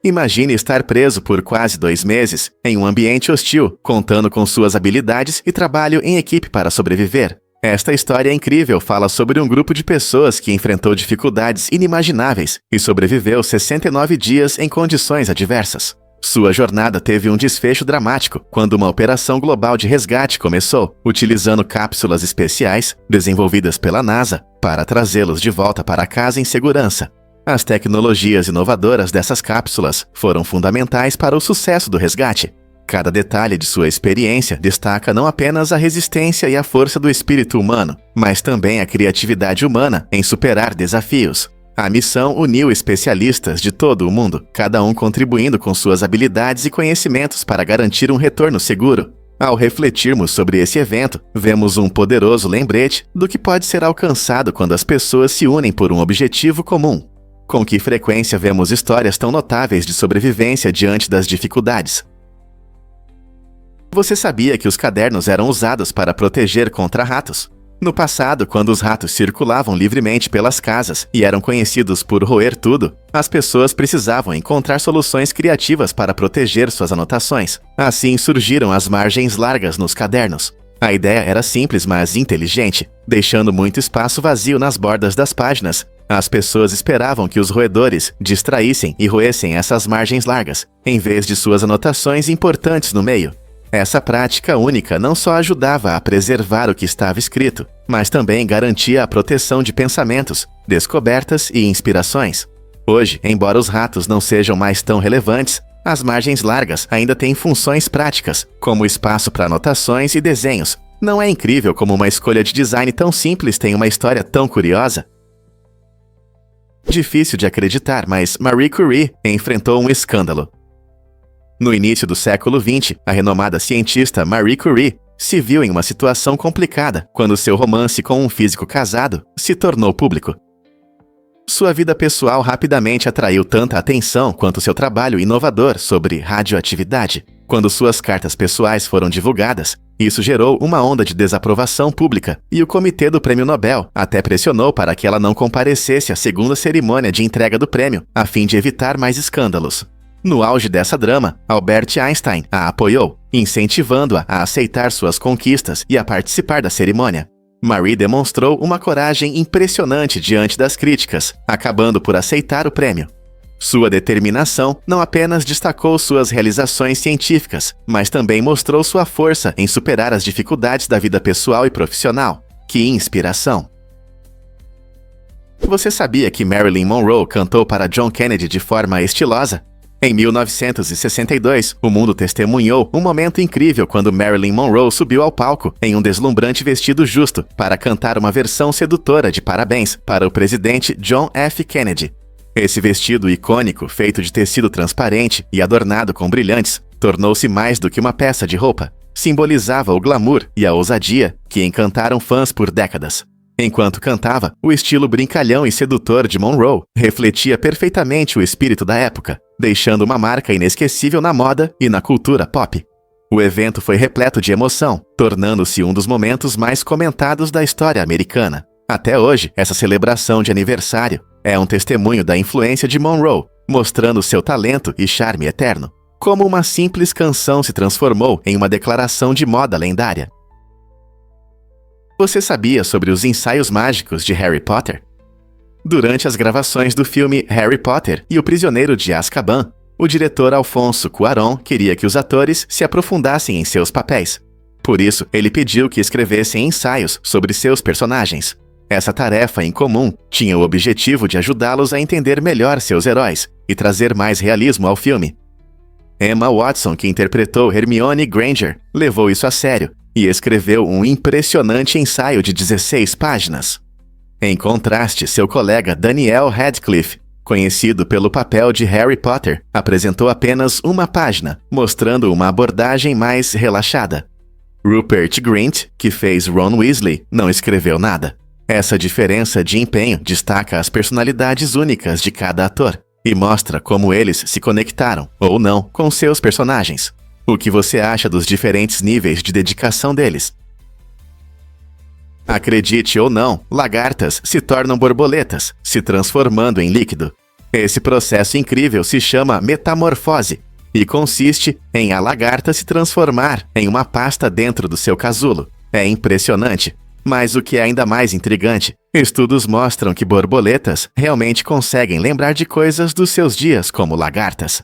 Imagine estar preso por quase 2 meses em um ambiente hostil, contando com suas habilidades e trabalho em equipe para sobreviver. Esta história incrível fala sobre um grupo de pessoas que enfrentou dificuldades inimagináveis e sobreviveu 69 dias em condições adversas. Sua jornada teve um desfecho dramático quando uma operação global de resgate começou, utilizando cápsulas especiais desenvolvidas pela NASA para trazê-los de volta para casa em segurança. As tecnologias inovadoras dessas cápsulas foram fundamentais para o sucesso do resgate. Cada detalhe de sua experiência destaca não apenas a resistência e a força do espírito humano, mas também a criatividade humana em superar desafios. A missão uniu especialistas de todo o mundo, cada um contribuindo com suas habilidades e conhecimentos para garantir um retorno seguro. Ao refletirmos sobre esse evento, vemos um poderoso lembrete do que pode ser alcançado quando as pessoas se unem por um objetivo comum. Com que frequência vemos histórias tão notáveis de sobrevivência diante das dificuldades? Você sabia que os cadernos eram usados para proteger contra ratos? No passado, quando os ratos circulavam livremente pelas casas e eram conhecidos por roer tudo, as pessoas precisavam encontrar soluções criativas para proteger suas anotações. Assim surgiram as margens largas nos cadernos. A ideia era simples, mas inteligente, deixando muito espaço vazio nas bordas das páginas. As pessoas esperavam que os roedores distraíssem e roessem essas margens largas, em vez de suas anotações importantes no meio. Essa prática única não só ajudava a preservar o que estava escrito, mas também garantia a proteção de pensamentos, descobertas e inspirações. Hoje, embora os ratos não sejam mais tão relevantes, as margens largas ainda têm funções práticas, como espaço para anotações e desenhos. Não é incrível como uma escolha de design tão simples tem uma história tão curiosa? Difícil de acreditar, mas Marie Curie enfrentou um escândalo. No início do século XX, a renomada cientista Marie Curie se viu em uma situação complicada quando seu romance com um físico casado se tornou público. Sua vida pessoal rapidamente atraiu tanta atenção quanto seu trabalho inovador sobre radioatividade. Quando suas cartas pessoais foram divulgadas, isso gerou uma onda de desaprovação pública e o Comitê do Prêmio Nobel até pressionou para que ela não comparecesse à segunda cerimônia de entrega do prêmio, a fim de evitar mais escândalos. No auge dessa drama, Albert Einstein a apoiou, incentivando-a a aceitar suas conquistas e a participar da cerimônia. Marie demonstrou uma coragem impressionante diante das críticas, acabando por aceitar o prêmio. Sua determinação não apenas destacou suas realizações científicas, mas também mostrou sua força em superar as dificuldades da vida pessoal e profissional. Que inspiração! Você sabia que Marilyn Monroe cantou para John Kennedy de forma estilosa? Em 1962, o mundo testemunhou um momento incrível quando Marilyn Monroe subiu ao palco em um deslumbrante vestido justo para cantar uma versão sedutora de Parabéns para o presidente John F. Kennedy. Esse vestido icônico, feito de tecido transparente e adornado com brilhantes, tornou-se mais do que uma peça de roupa. Simbolizava o glamour e a ousadia que encantaram fãs por décadas. Enquanto cantava, o estilo brincalhão e sedutor de Monroe refletia perfeitamente o espírito da época, deixando uma marca inesquecível na moda e na cultura pop. O evento foi repleto de emoção, tornando-se um dos momentos mais comentados da história americana. Até hoje, essa celebração de aniversário é um testemunho da influência de Monroe, mostrando seu talento e charme eterno. Como uma simples canção se transformou em uma declaração de moda lendária. Você sabia sobre os ensaios mágicos de Harry Potter? Durante as gravações do filme Harry Potter e o Prisioneiro de Azkaban, o diretor Alfonso Cuarón queria que os atores se aprofundassem em seus papéis. Por isso, ele pediu que escrevessem ensaios sobre seus personagens. Essa tarefa incomum tinha o objetivo de ajudá-los a entender melhor seus heróis e trazer mais realismo ao filme. Emma Watson, que interpretou Hermione Granger, levou isso a sério e escreveu um impressionante ensaio de 16 páginas. Em contraste, seu colega Daniel Radcliffe, conhecido pelo papel de Harry Potter, apresentou apenas uma página, mostrando uma abordagem mais relaxada. Rupert Grint, que fez Ron Weasley, não escreveu nada. Essa diferença de empenho destaca as personalidades únicas de cada ator e mostra como eles se conectaram, ou não, com seus personagens. O que você acha dos diferentes níveis de dedicação deles? Acredite ou não, lagartas se tornam borboletas, se transformando em líquido. Esse processo incrível se chama metamorfose e consiste em a lagarta se transformar em uma pasta dentro do seu casulo. É impressionante. Mas o que é ainda mais intrigante, estudos mostram que borboletas realmente conseguem lembrar de coisas dos seus dias como lagartas.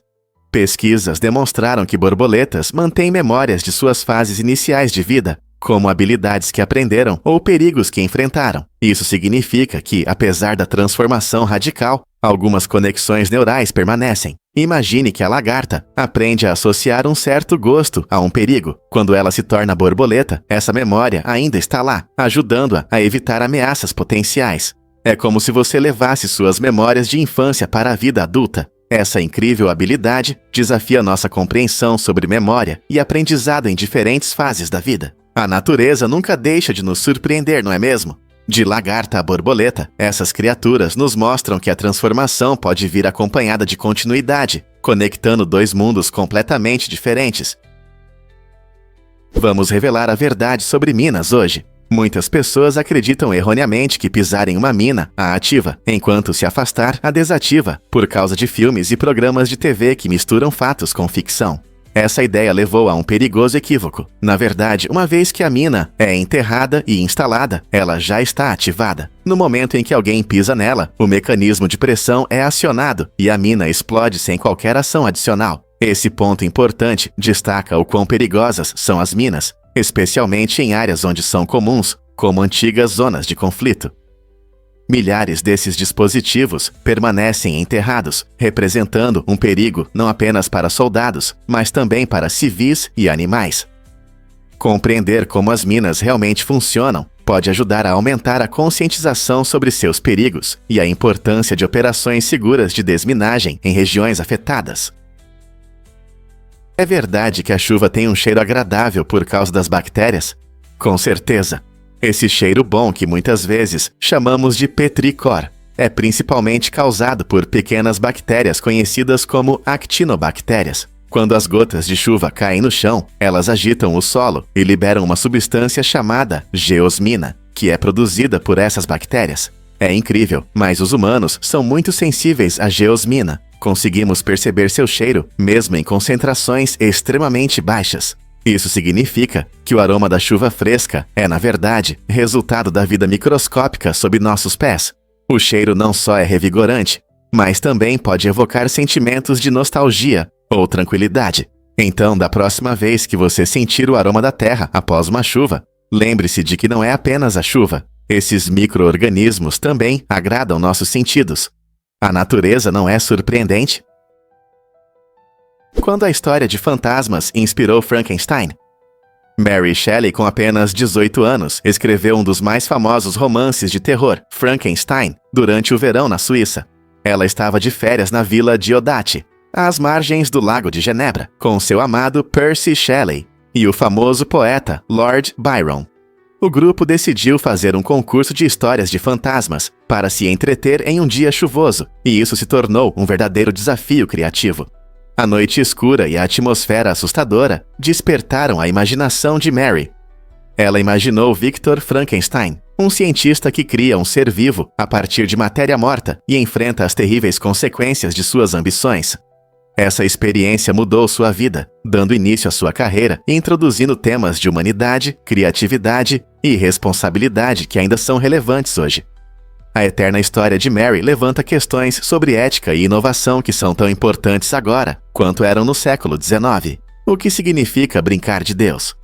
Pesquisas demonstraram que borboletas mantêm memórias de suas fases iniciais de vida, como habilidades que aprenderam ou perigos que enfrentaram. Isso significa que, apesar da transformação radical, algumas conexões neurais permanecem. Imagine que a lagarta aprende a associar um certo gosto a um perigo. Quando ela se torna borboleta, essa memória ainda está lá, ajudando-a a evitar ameaças potenciais. É como se você levasse suas memórias de infância para a vida adulta. Essa incrível habilidade desafia nossa compreensão sobre memória e aprendizado em diferentes fases da vida. A natureza nunca deixa de nos surpreender, não é mesmo? De lagarta a borboleta, essas criaturas nos mostram que a transformação pode vir acompanhada de continuidade, conectando dois mundos completamente diferentes. Vamos revelar a verdade sobre minas hoje. Muitas pessoas acreditam erroneamente que pisar em uma mina a ativa, enquanto se afastar a desativa, por causa de filmes e programas de TV que misturam fatos com ficção. Essa ideia levou a um perigoso equívoco. Na verdade, uma vez que a mina é enterrada e instalada, ela já está ativada. No momento em que alguém pisa nela, o mecanismo de pressão é acionado e a mina explode sem qualquer ação adicional. Esse ponto importante destaca o quão perigosas são as minas, especialmente em áreas onde são comuns, como antigas zonas de conflito. Milhares desses dispositivos permanecem enterrados, representando um perigo não apenas para soldados, mas também para civis e animais. Compreender como as minas realmente funcionam pode ajudar a aumentar a conscientização sobre seus perigos e a importância de operações seguras de desminagem em regiões afetadas. É verdade que a chuva tem um cheiro agradável por causa das bactérias? Com certeza. Esse cheiro bom que muitas vezes chamamos de petricor é principalmente causado por pequenas bactérias conhecidas como actinobactérias. Quando as gotas de chuva caem no chão, elas agitam o solo e liberam uma substância chamada geosmina, que é produzida por essas bactérias. É incrível, mas os humanos são muito sensíveis à geosmina. Conseguimos perceber seu cheiro mesmo em concentrações extremamente baixas. Isso significa que o aroma da chuva fresca é, na verdade, resultado da vida microscópica sob nossos pés. O cheiro não só é revigorante, mas também pode evocar sentimentos de nostalgia ou tranquilidade. Então, da próxima vez que você sentir o aroma da terra após uma chuva, lembre-se de que não é apenas a chuva. Esses micro-organismos também agradam nossos sentidos. A natureza não é surpreendente? Quando a história de fantasmas inspirou Frankenstein? Mary Shelley, com apenas 18 anos, escreveu um dos mais famosos romances de terror, Frankenstein, durante o verão na Suíça. Ela estava de férias na vila Diodati, às margens do Lago de Genebra, com seu amado Percy Shelley e o famoso poeta Lord Byron. O grupo decidiu fazer um concurso de histórias de fantasmas para se entreter em um dia chuvoso, e isso se tornou um verdadeiro desafio criativo. A noite escura e a atmosfera assustadora despertaram a imaginação de Mary. Ela imaginou Victor Frankenstein, um cientista que cria um ser vivo a partir de matéria morta e enfrenta as terríveis consequências de suas ambições. Essa experiência mudou sua vida, dando início à sua carreira e introduzindo temas de humanidade, criatividade e responsabilidade que ainda são relevantes hoje. A eterna história de Mary levanta questões sobre ética e inovação que são tão importantes agora quanto eram no século XIX. O que significa brincar de Deus?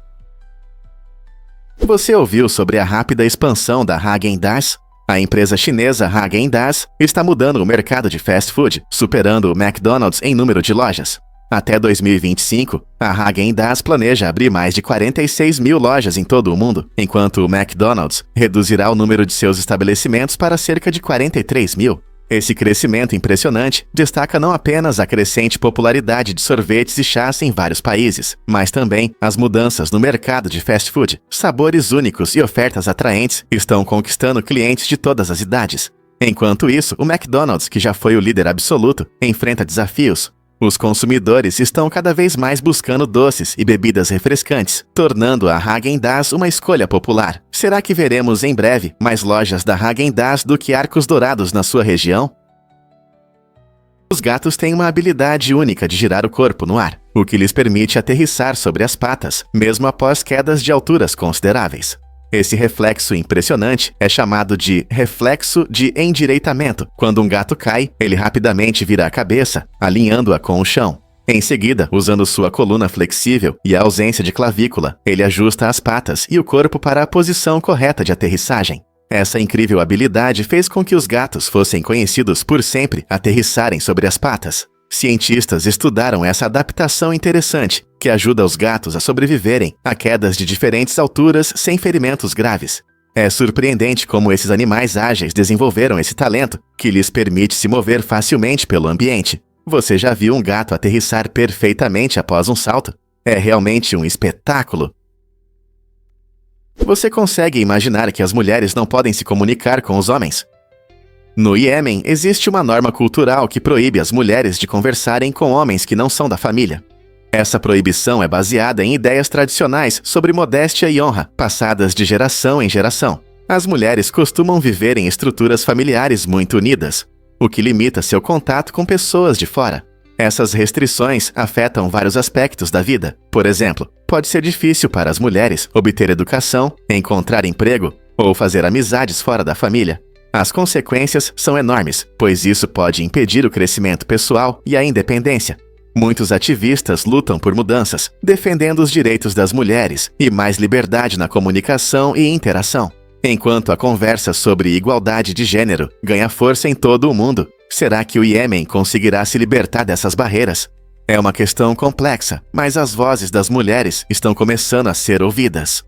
Você ouviu sobre a rápida expansão da Häagen-Dazs? A empresa chinesa Häagen-Dazs está mudando o mercado de fast food, superando o McDonald's em número de lojas. Até 2025, a Häagen-Dazs planeja abrir mais de 46 mil lojas em todo o mundo, enquanto o McDonald's reduzirá o número de seus estabelecimentos para cerca de 43 mil. Esse crescimento impressionante destaca não apenas a crescente popularidade de sorvetes e chás em vários países, mas também as mudanças no mercado de fast food. Sabores únicos e ofertas atraentes estão conquistando clientes de todas as idades. Enquanto isso, o McDonald's, que já foi o líder absoluto, enfrenta desafios. Os consumidores estão cada vez mais buscando doces e bebidas refrescantes, tornando a Häagen-Dazs uma escolha popular. Será que veremos em breve mais lojas da Häagen-Dazs do que arcos dourados na sua região? Os gatos têm uma habilidade única de girar o corpo no ar, o que lhes permite aterrissar sobre as patas, mesmo após quedas de alturas consideráveis. Esse reflexo impressionante é chamado de reflexo de endireitamento. Quando um gato cai, ele rapidamente vira a cabeça, alinhando-a com o chão. Em seguida, usando sua coluna flexível e a ausência de clavícula, ele ajusta as patas e o corpo para a posição correta de aterrissagem. Essa incrível habilidade fez com que os gatos fossem conhecidos por sempre aterrissarem sobre as patas. Cientistas estudaram essa adaptação interessante, que ajuda os gatos a sobreviverem a quedas de diferentes alturas sem ferimentos graves. É surpreendente como esses animais ágeis desenvolveram esse talento, que lhes permite se mover facilmente pelo ambiente. Você já viu um gato aterrissar perfeitamente após um salto? É realmente um espetáculo! Você consegue imaginar que as mulheres não podem se comunicar com os homens? No Iêmen, existe uma norma cultural que proíbe as mulheres de conversarem com homens que não são da família. Essa proibição é baseada em ideias tradicionais sobre modéstia e honra, passadas de geração em geração. As mulheres costumam viver em estruturas familiares muito unidas, o que limita seu contato com pessoas de fora. Essas restrições afetam vários aspectos da vida. Por exemplo, pode ser difícil para as mulheres obter educação, encontrar emprego ou fazer amizades fora da família. As consequências são enormes, pois isso pode impedir o crescimento pessoal e a independência. Muitos ativistas lutam por mudanças, defendendo os direitos das mulheres e mais liberdade na comunicação e interação. Enquanto a conversa sobre igualdade de gênero ganha força em todo o mundo, será que o Iêmen conseguirá se libertar dessas barreiras? É uma questão complexa, mas as vozes das mulheres estão começando a ser ouvidas.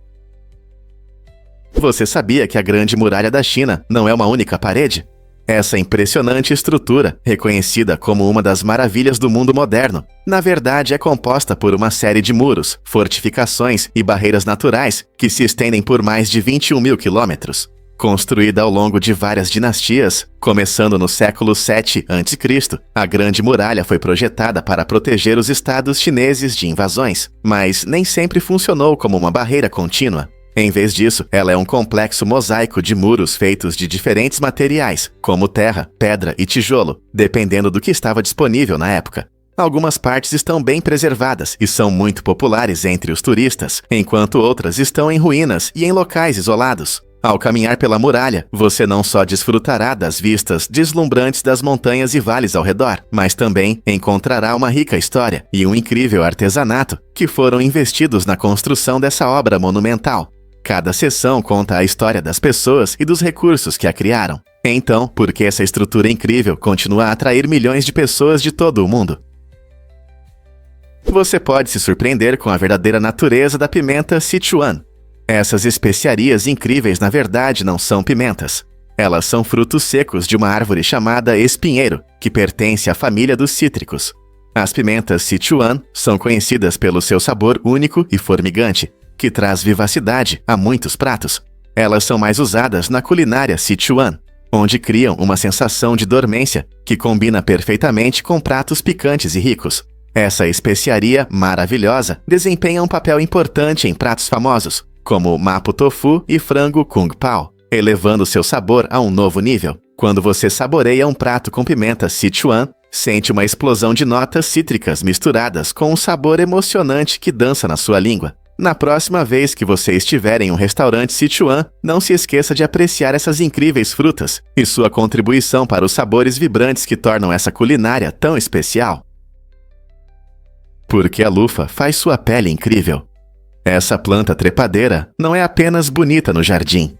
Você sabia que a Grande Muralha da China não é uma única parede? Essa impressionante estrutura, reconhecida como uma das maravilhas do mundo moderno, na verdade é composta por uma série de muros, fortificações e barreiras naturais que se estendem por mais de 21 mil quilômetros. Construída ao longo de várias dinastias, começando no século 7 a.C., a Grande Muralha foi projetada para proteger os estados chineses de invasões, mas nem sempre funcionou como uma barreira contínua. Em vez disso, ela é um complexo mosaico de muros feitos de diferentes materiais, como terra, pedra e tijolo, dependendo do que estava disponível na época. Algumas partes estão bem preservadas e são muito populares entre os turistas, enquanto outras estão em ruínas e em locais isolados. Ao caminhar pela muralha, você não só desfrutará das vistas deslumbrantes das montanhas e vales ao redor, mas também encontrará uma rica história e um incrível artesanato que foram investidos na construção dessa obra monumental. Cada seção conta a história das pessoas e dos recursos que a criaram. Então, por que essa estrutura incrível continua a atrair milhões de pessoas de todo o mundo? Você pode se surpreender com a verdadeira natureza da pimenta Sichuan. Essas especiarias incríveis, na verdade, não são pimentas. Elas são frutos secos de uma árvore chamada espinheiro, que pertence à família dos cítricos. As pimentas Sichuan são conhecidas pelo seu sabor único e formigante, que traz vivacidade a muitos pratos. Elas são mais usadas na culinária Sichuan, onde criam uma sensação de dormência que combina perfeitamente com pratos picantes e ricos. Essa especiaria maravilhosa desempenha um papel importante em pratos famosos, como mapo tofu e frango kung pao, elevando seu sabor a um novo nível. Quando você saboreia um prato com pimenta Sichuan, sente uma explosão de notas cítricas misturadas com um sabor emocionante que dança na sua língua. Na próxima vez que você estiver em um restaurante Sichuan, não se esqueça de apreciar essas incríveis frutas e sua contribuição para os sabores vibrantes que tornam essa culinária tão especial. Porque a lufa faz sua pele incrível. Essa planta trepadeira não é apenas bonita no jardim.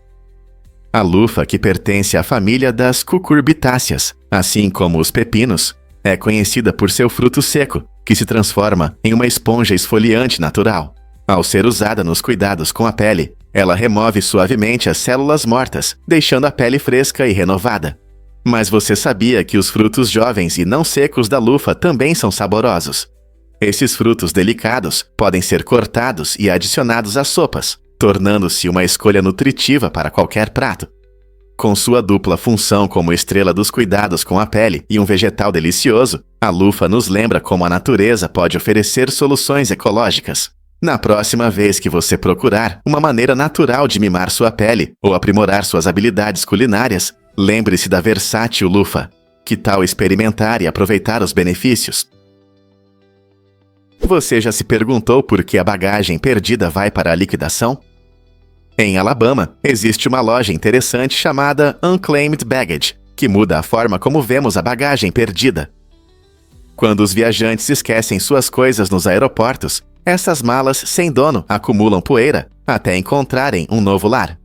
A lufa, que pertence à família das cucurbitáceas, assim como os pepinos, é conhecida por seu fruto seco, que se transforma em uma esponja esfoliante natural. Ao ser usada nos cuidados com a pele, ela remove suavemente as células mortas, deixando a pele fresca e renovada. Mas você sabia que os frutos jovens e não secos da lufa também são saborosos? Esses frutos delicados podem ser cortados e adicionados às sopas, tornando-se uma escolha nutritiva para qualquer prato. Com sua dupla função como estrela dos cuidados com a pele e um vegetal delicioso, a lufa nos lembra como a natureza pode oferecer soluções ecológicas. Na próxima vez que você procurar uma maneira natural de mimar sua pele ou aprimorar suas habilidades culinárias, lembre-se da versátil lufa. Que tal experimentar e aproveitar os benefícios? Você já se perguntou por que a bagagem perdida vai para a liquidação? Em Alabama, existe uma loja interessante chamada Unclaimed Baggage, que muda a forma como vemos a bagagem perdida. Quando os viajantes esquecem suas coisas nos aeroportos, essas malas sem dono acumulam poeira até encontrarem um novo lar.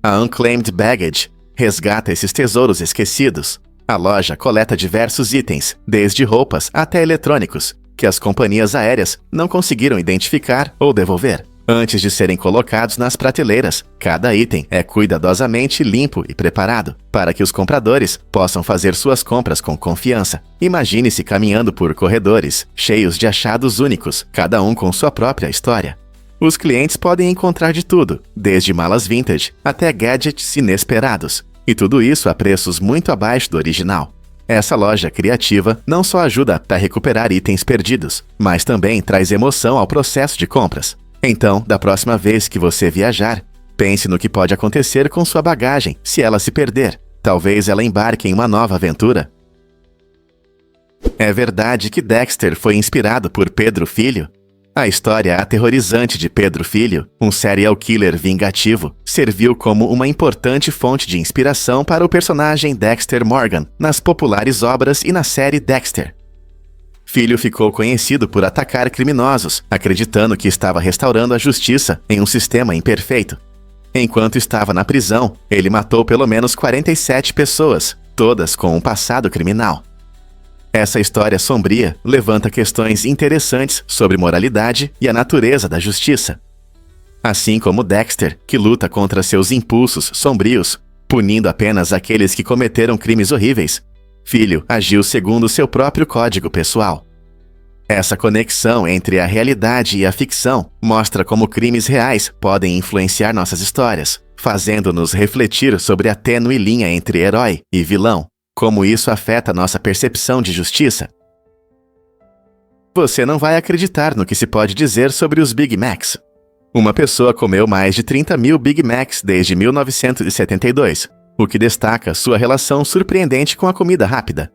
A Unclaimed Baggage resgata esses tesouros esquecidos. A loja coleta diversos itens, desde roupas até eletrônicos, que as companhias aéreas não conseguiram identificar ou devolver. Antes de serem colocados nas prateleiras, cada item é cuidadosamente limpo e preparado, para que os compradores possam fazer suas compras com confiança. Imagine-se caminhando por corredores, cheios de achados únicos, cada um com sua própria história. Os clientes podem encontrar de tudo, desde malas vintage até gadgets inesperados, e tudo isso a preços muito abaixo do original. Essa loja criativa não só ajuda a recuperar itens perdidos, mas também traz emoção ao processo de compras. Então, da próxima vez que você viajar, pense no que pode acontecer com sua bagagem se ela se perder. Talvez ela embarque em uma nova aventura. É verdade que Dexter foi inspirado por Pedro Filho? A história aterrorizante de Pedro Filho, um serial killer vingativo, serviu como uma importante fonte de inspiração para o personagem Dexter Morgan nas populares obras e na série Dexter. Filho ficou conhecido por atacar criminosos, acreditando que estava restaurando a justiça em um sistema imperfeito. Enquanto estava na prisão, ele matou pelo menos 47 pessoas, todas com um passado criminal. Essa história sombria levanta questões interessantes sobre moralidade e a natureza da justiça. Assim como Dexter, que luta contra seus impulsos sombrios, punindo apenas aqueles que cometeram crimes horríveis, Filho agiu segundo seu próprio código pessoal. Essa conexão entre a realidade e a ficção mostra como crimes reais podem influenciar nossas histórias, fazendo-nos refletir sobre a tênue linha entre herói e vilão, como isso afeta nossa percepção de justiça. Você não vai acreditar no que se pode dizer sobre os Big Macs. Uma pessoa comeu mais de 30 mil Big Macs desde 1972, o que destaca sua relação surpreendente com a comida rápida.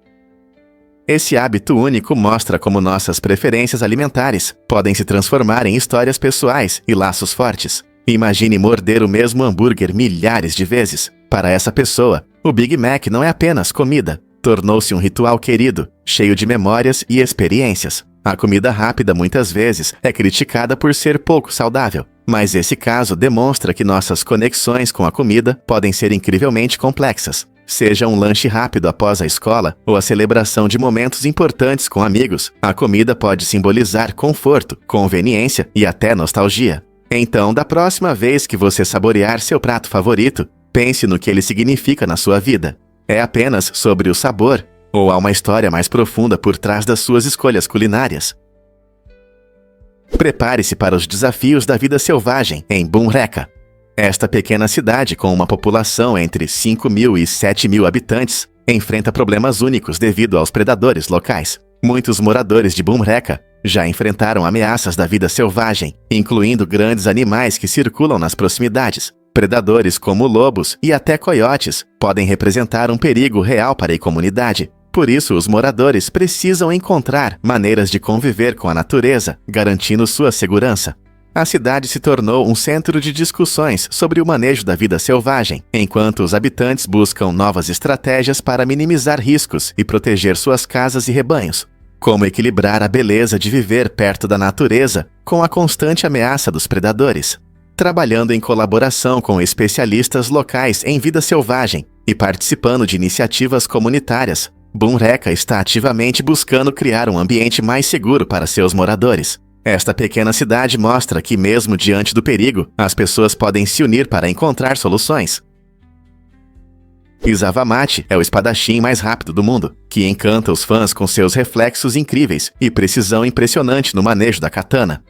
Esse hábito único mostra como nossas preferências alimentares podem se transformar em histórias pessoais e laços fortes. Imagine morder o mesmo hambúrguer milhares de vezes. Para essa pessoa, o Big Mac não é apenas comida, tornou-se um ritual querido, cheio de memórias e experiências. A comida rápida muitas vezes é criticada por ser pouco saudável, mas esse caso demonstra que nossas conexões com a comida podem ser incrivelmente complexas. Seja um lanche rápido após a escola ou a celebração de momentos importantes com amigos, a comida pode simbolizar conforto, conveniência e até nostalgia. Então, da próxima vez que você saborear seu prato favorito, pense no que ele significa na sua vida. É apenas sobre o sabor, ou há uma história mais profunda por trás das suas escolhas culinárias? Prepare-se para os desafios da vida selvagem em Boonreka. Esta pequena cidade, com uma população entre 5.000 e 7.000 habitantes, enfrenta problemas únicos devido aos predadores locais. Muitos moradores de Boonreka já enfrentaram ameaças da vida selvagem, incluindo grandes animais que circulam nas proximidades. Predadores como lobos e até coiotes podem representar um perigo real para a comunidade. Por isso, os moradores precisam encontrar maneiras de conviver com a natureza, garantindo sua segurança. A cidade se tornou um centro de discussões sobre o manejo da vida selvagem, enquanto os habitantes buscam novas estratégias para minimizar riscos e proteger suas casas e rebanhos. Como equilibrar a beleza de viver perto da natureza com a constante ameaça dos predadores? Trabalhando em colaboração com especialistas locais em vida selvagem e participando de iniciativas comunitárias, Bunreca está ativamente buscando criar um ambiente mais seguro para seus moradores. Esta pequena cidade mostra que, mesmo diante do perigo, as pessoas podem se unir para encontrar soluções. Izavamati é o espadachim mais rápido do mundo, que encanta os fãs com seus reflexos incríveis e precisão impressionante no manejo da katana.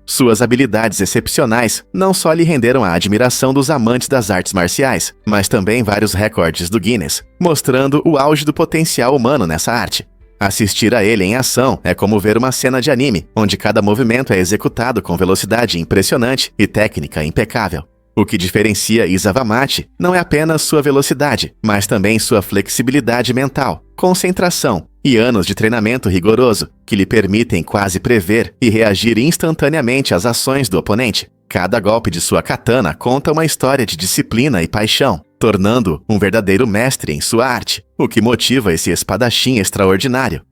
Suas habilidades excepcionais não só lhe renderam a admiração dos amantes das artes marciais, mas também vários recordes do Guinness, mostrando o auge do potencial humano nessa arte. Assistir a ele em ação é como ver uma cena de anime, onde cada movimento é executado com velocidade impressionante e técnica impecável. O que diferencia Izavamati não é apenas sua velocidade, mas também sua flexibilidade mental, concentração e anos de treinamento rigoroso, que lhe permitem quase prever e reagir instantaneamente às ações do oponente. Cada golpe de sua katana conta uma história de disciplina e paixão, tornando-o um verdadeiro mestre em sua arte, o que motiva esse espadachim extraordinário.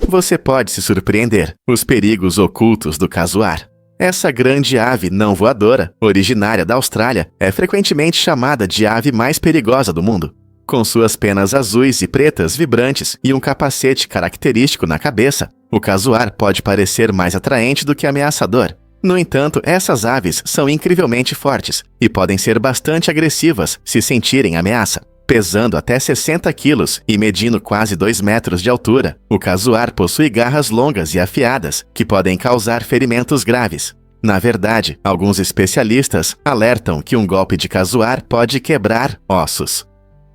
Você pode se surpreender: os perigos ocultos do Kazuar. Essa grande ave não voadora, originária da Austrália, é frequentemente chamada de a ave mais perigosa do mundo. Com suas penas azuis e pretas vibrantes e um capacete característico na cabeça, o Kazuar pode parecer mais atraente do que ameaçador. No entanto, essas aves são incrivelmente fortes e podem ser bastante agressivas se sentirem ameaça. Pesando até 60 quilos e medindo quase 2 metros de altura, o Kazuar possui garras longas e afiadas que podem causar ferimentos graves. Na verdade, alguns especialistas alertam que um golpe de Kazuar pode quebrar ossos.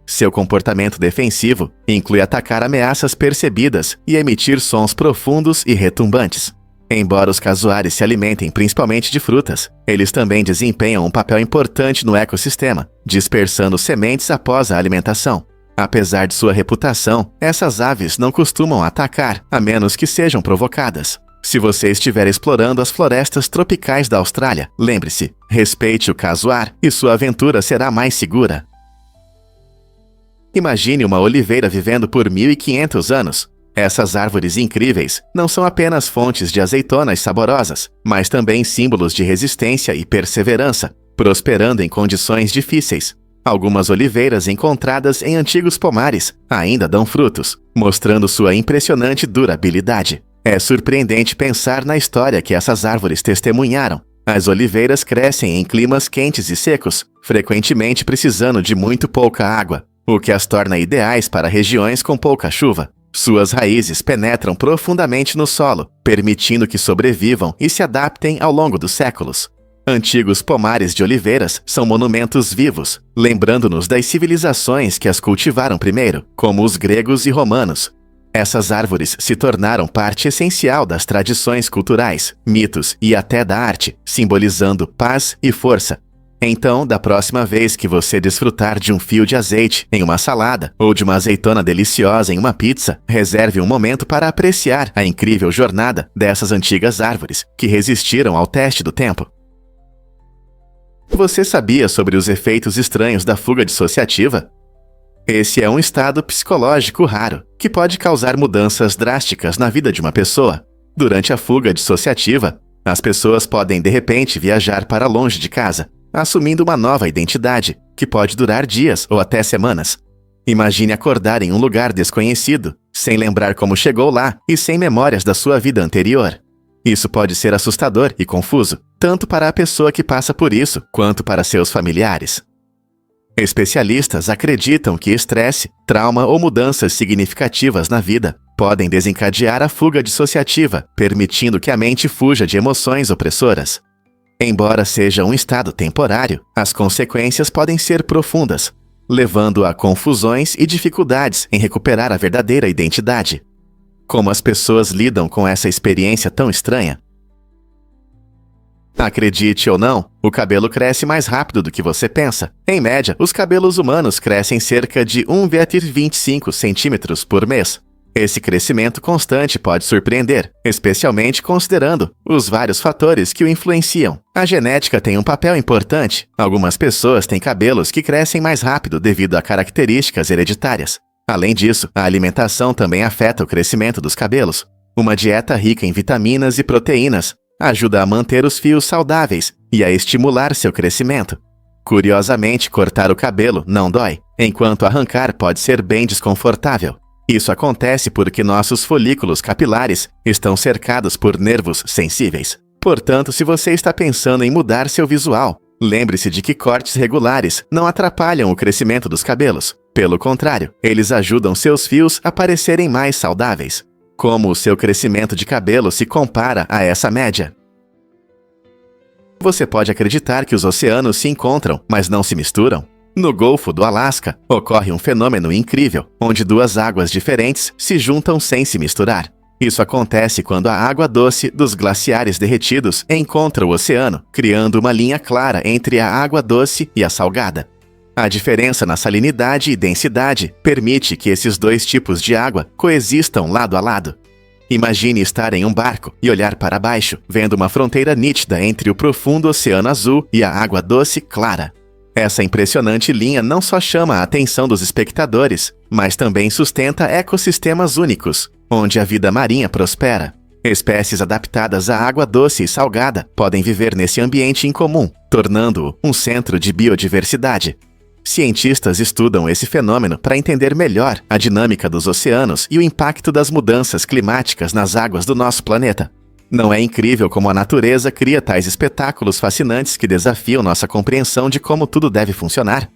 Seu comportamento defensivo inclui atacar ameaças percebidas e emitir sons profundos e retumbantes. Embora os Kazuares se alimentem principalmente de frutas, eles também desempenham um papel importante no ecossistema, dispersando sementes após a alimentação. Apesar de sua reputação, essas aves não costumam atacar, a menos que sejam provocadas. Se você estiver explorando as florestas tropicais da Austrália, lembre-se, respeite o Kazuar e sua aventura será mais segura. Imagine uma oliveira vivendo por 1.500 anos. Essas árvores incríveis não são apenas fontes de azeitonas saborosas, mas também símbolos de resistência e perseverança, prosperando em condições difíceis. Algumas oliveiras encontradas em antigos pomares ainda dão frutos, mostrando sua impressionante durabilidade. É surpreendente pensar na história que essas árvores testemunharam. As oliveiras crescem em climas quentes e secos, frequentemente precisando de muito pouca água, o que as torna ideais para regiões com pouca chuva. Suas raízes penetram profundamente no solo, permitindo que sobrevivam e se adaptem ao longo dos séculos. Antigos pomares de oliveiras são monumentos vivos, lembrando-nos das civilizações que as cultivaram primeiro, como os gregos e romanos. Essas árvores se tornaram parte essencial das tradições culturais, mitos e até da arte, simbolizando paz e força. Então, da próxima vez que você desfrutar de um fio de azeite em uma salada ou de uma azeitona deliciosa em uma pizza, reserve um momento para apreciar a incrível jornada dessas antigas árvores que resistiram ao teste do tempo. Você sabia sobre os efeitos estranhos da fuga dissociativa? Esse é um estado psicológico raro que pode causar mudanças drásticas na vida de uma pessoa. Durante a fuga dissociativa, as pessoas podem de repente viajar para longe de casa, assumindo uma nova identidade, que pode durar dias ou até semanas. Imagine acordar em um lugar desconhecido, sem lembrar como chegou lá e sem memórias da sua vida anterior. Isso pode ser assustador e confuso, tanto para a pessoa que passa por isso, quanto para seus familiares. Especialistas acreditam que estresse, trauma ou mudanças significativas na vida podem desencadear a fuga dissociativa, permitindo que a mente fuja de emoções opressoras. Embora seja um estado temporário, as consequências podem ser profundas, levando a confusões e dificuldades em recuperar a verdadeira identidade. Como as pessoas lidam com essa experiência tão estranha? Acredite ou não, o cabelo cresce mais rápido do que você pensa. Em média, os cabelos humanos crescem cerca de 1,25 centímetros por mês. Esse crescimento constante pode surpreender, especialmente considerando os vários fatores que o influenciam. A genética tem um papel importante. Algumas pessoas têm cabelos que crescem mais rápido devido a características hereditárias. Além disso, a alimentação também afeta o crescimento dos cabelos. Uma dieta rica em vitaminas e proteínas ajuda a manter os fios saudáveis e a estimular seu crescimento. Curiosamente, cortar o cabelo não dói, enquanto arrancar pode ser bem desconfortável. Isso acontece porque nossos folículos capilares estão cercados por nervos sensíveis. Portanto, se você está pensando em mudar seu visual, lembre-se de que cortes regulares não atrapalham o crescimento dos cabelos. Pelo contrário, eles ajudam seus fios a parecerem mais saudáveis. Como o seu crescimento de cabelo se compara a essa média? Você pode acreditar que os oceanos se encontram, mas não se misturam? No Golfo do Alasca, ocorre um fenômeno incrível, onde duas águas diferentes se juntam sem se misturar. Isso acontece quando a água doce dos glaciares derretidos encontra o oceano, criando uma linha clara entre a água doce e a salgada. A diferença na salinidade e densidade permite que esses dois tipos de água coexistam lado a lado. Imagine estar em um barco e olhar para baixo, vendo uma fronteira nítida entre o profundo oceano azul e a água doce clara. Essa impressionante linha não só chama a atenção dos espectadores, mas também sustenta ecossistemas únicos, onde a vida marinha prospera. Espécies adaptadas à água doce e salgada podem viver nesse ambiente incomum, tornando-o um centro de biodiversidade. Cientistas estudam esse fenômeno para entender melhor a dinâmica dos oceanos e o impacto das mudanças climáticas nas águas do nosso planeta. Não é incrível como a natureza cria tais espetáculos fascinantes que desafiam nossa compreensão de como tudo deve funcionar?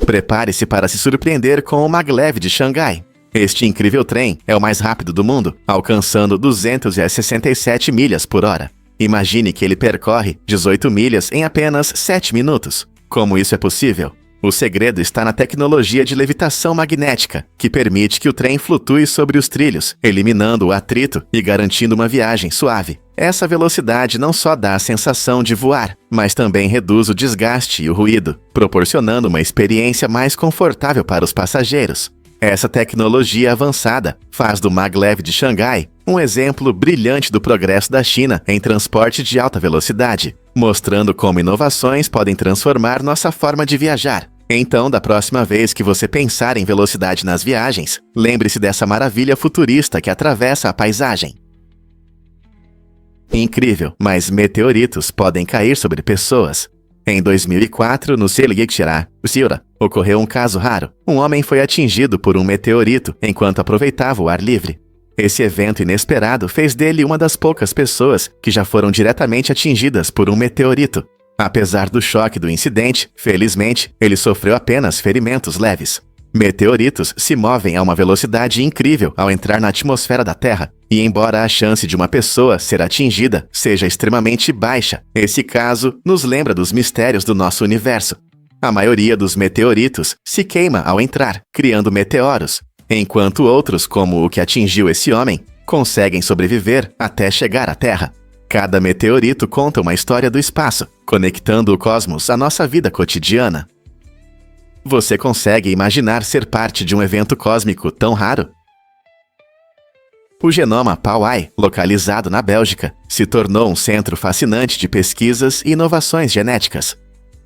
Prepare-se para se surpreender com o Maglev de Xangai. Este incrível trem é o mais rápido do mundo, alcançando 267 milhas por hora. Imagine que ele percorre 18 milhas em apenas 7 minutos. Como isso é possível? O segredo está na tecnologia de levitação magnética, que permite que o trem flutue sobre os trilhos, eliminando o atrito e garantindo uma viagem suave. Essa velocidade não só dá a sensação de voar, mas também reduz o desgaste e o ruído, proporcionando uma experiência mais confortável para os passageiros. Essa tecnologia avançada faz do Maglev de Xangai um exemplo brilhante do progresso da China em transporte de alta velocidade, mostrando como inovações podem transformar nossa forma de viajar. Então, da próxima vez que você pensar em velocidade nas viagens, lembre-se dessa maravilha futurista que atravessa a paisagem. Incrível, mas meteoritos podem cair sobre pessoas. Em 2004, no Selgekshira, ocorreu um caso raro. Um homem foi atingido por um meteorito enquanto aproveitava o ar livre. Esse evento inesperado fez dele uma das poucas pessoas que já foram diretamente atingidas por um meteorito. Apesar do choque do incidente, felizmente, ele sofreu apenas ferimentos leves. Meteoritos se movem a uma velocidade incrível ao entrar na atmosfera da Terra, e embora a chance de uma pessoa ser atingida seja extremamente baixa, esse caso nos lembra dos mistérios do nosso universo. A maioria dos meteoritos se queima ao entrar, criando meteoros, enquanto outros, como o que atingiu esse homem, conseguem sobreviver até chegar à Terra. Cada meteorito conta uma história do espaço, conectando o cosmos à nossa vida cotidiana. Você consegue imaginar ser parte de um evento cósmico tão raro? O genoma Pauwai, localizado na Bélgica, se tornou um centro fascinante de pesquisas e inovações genéticas.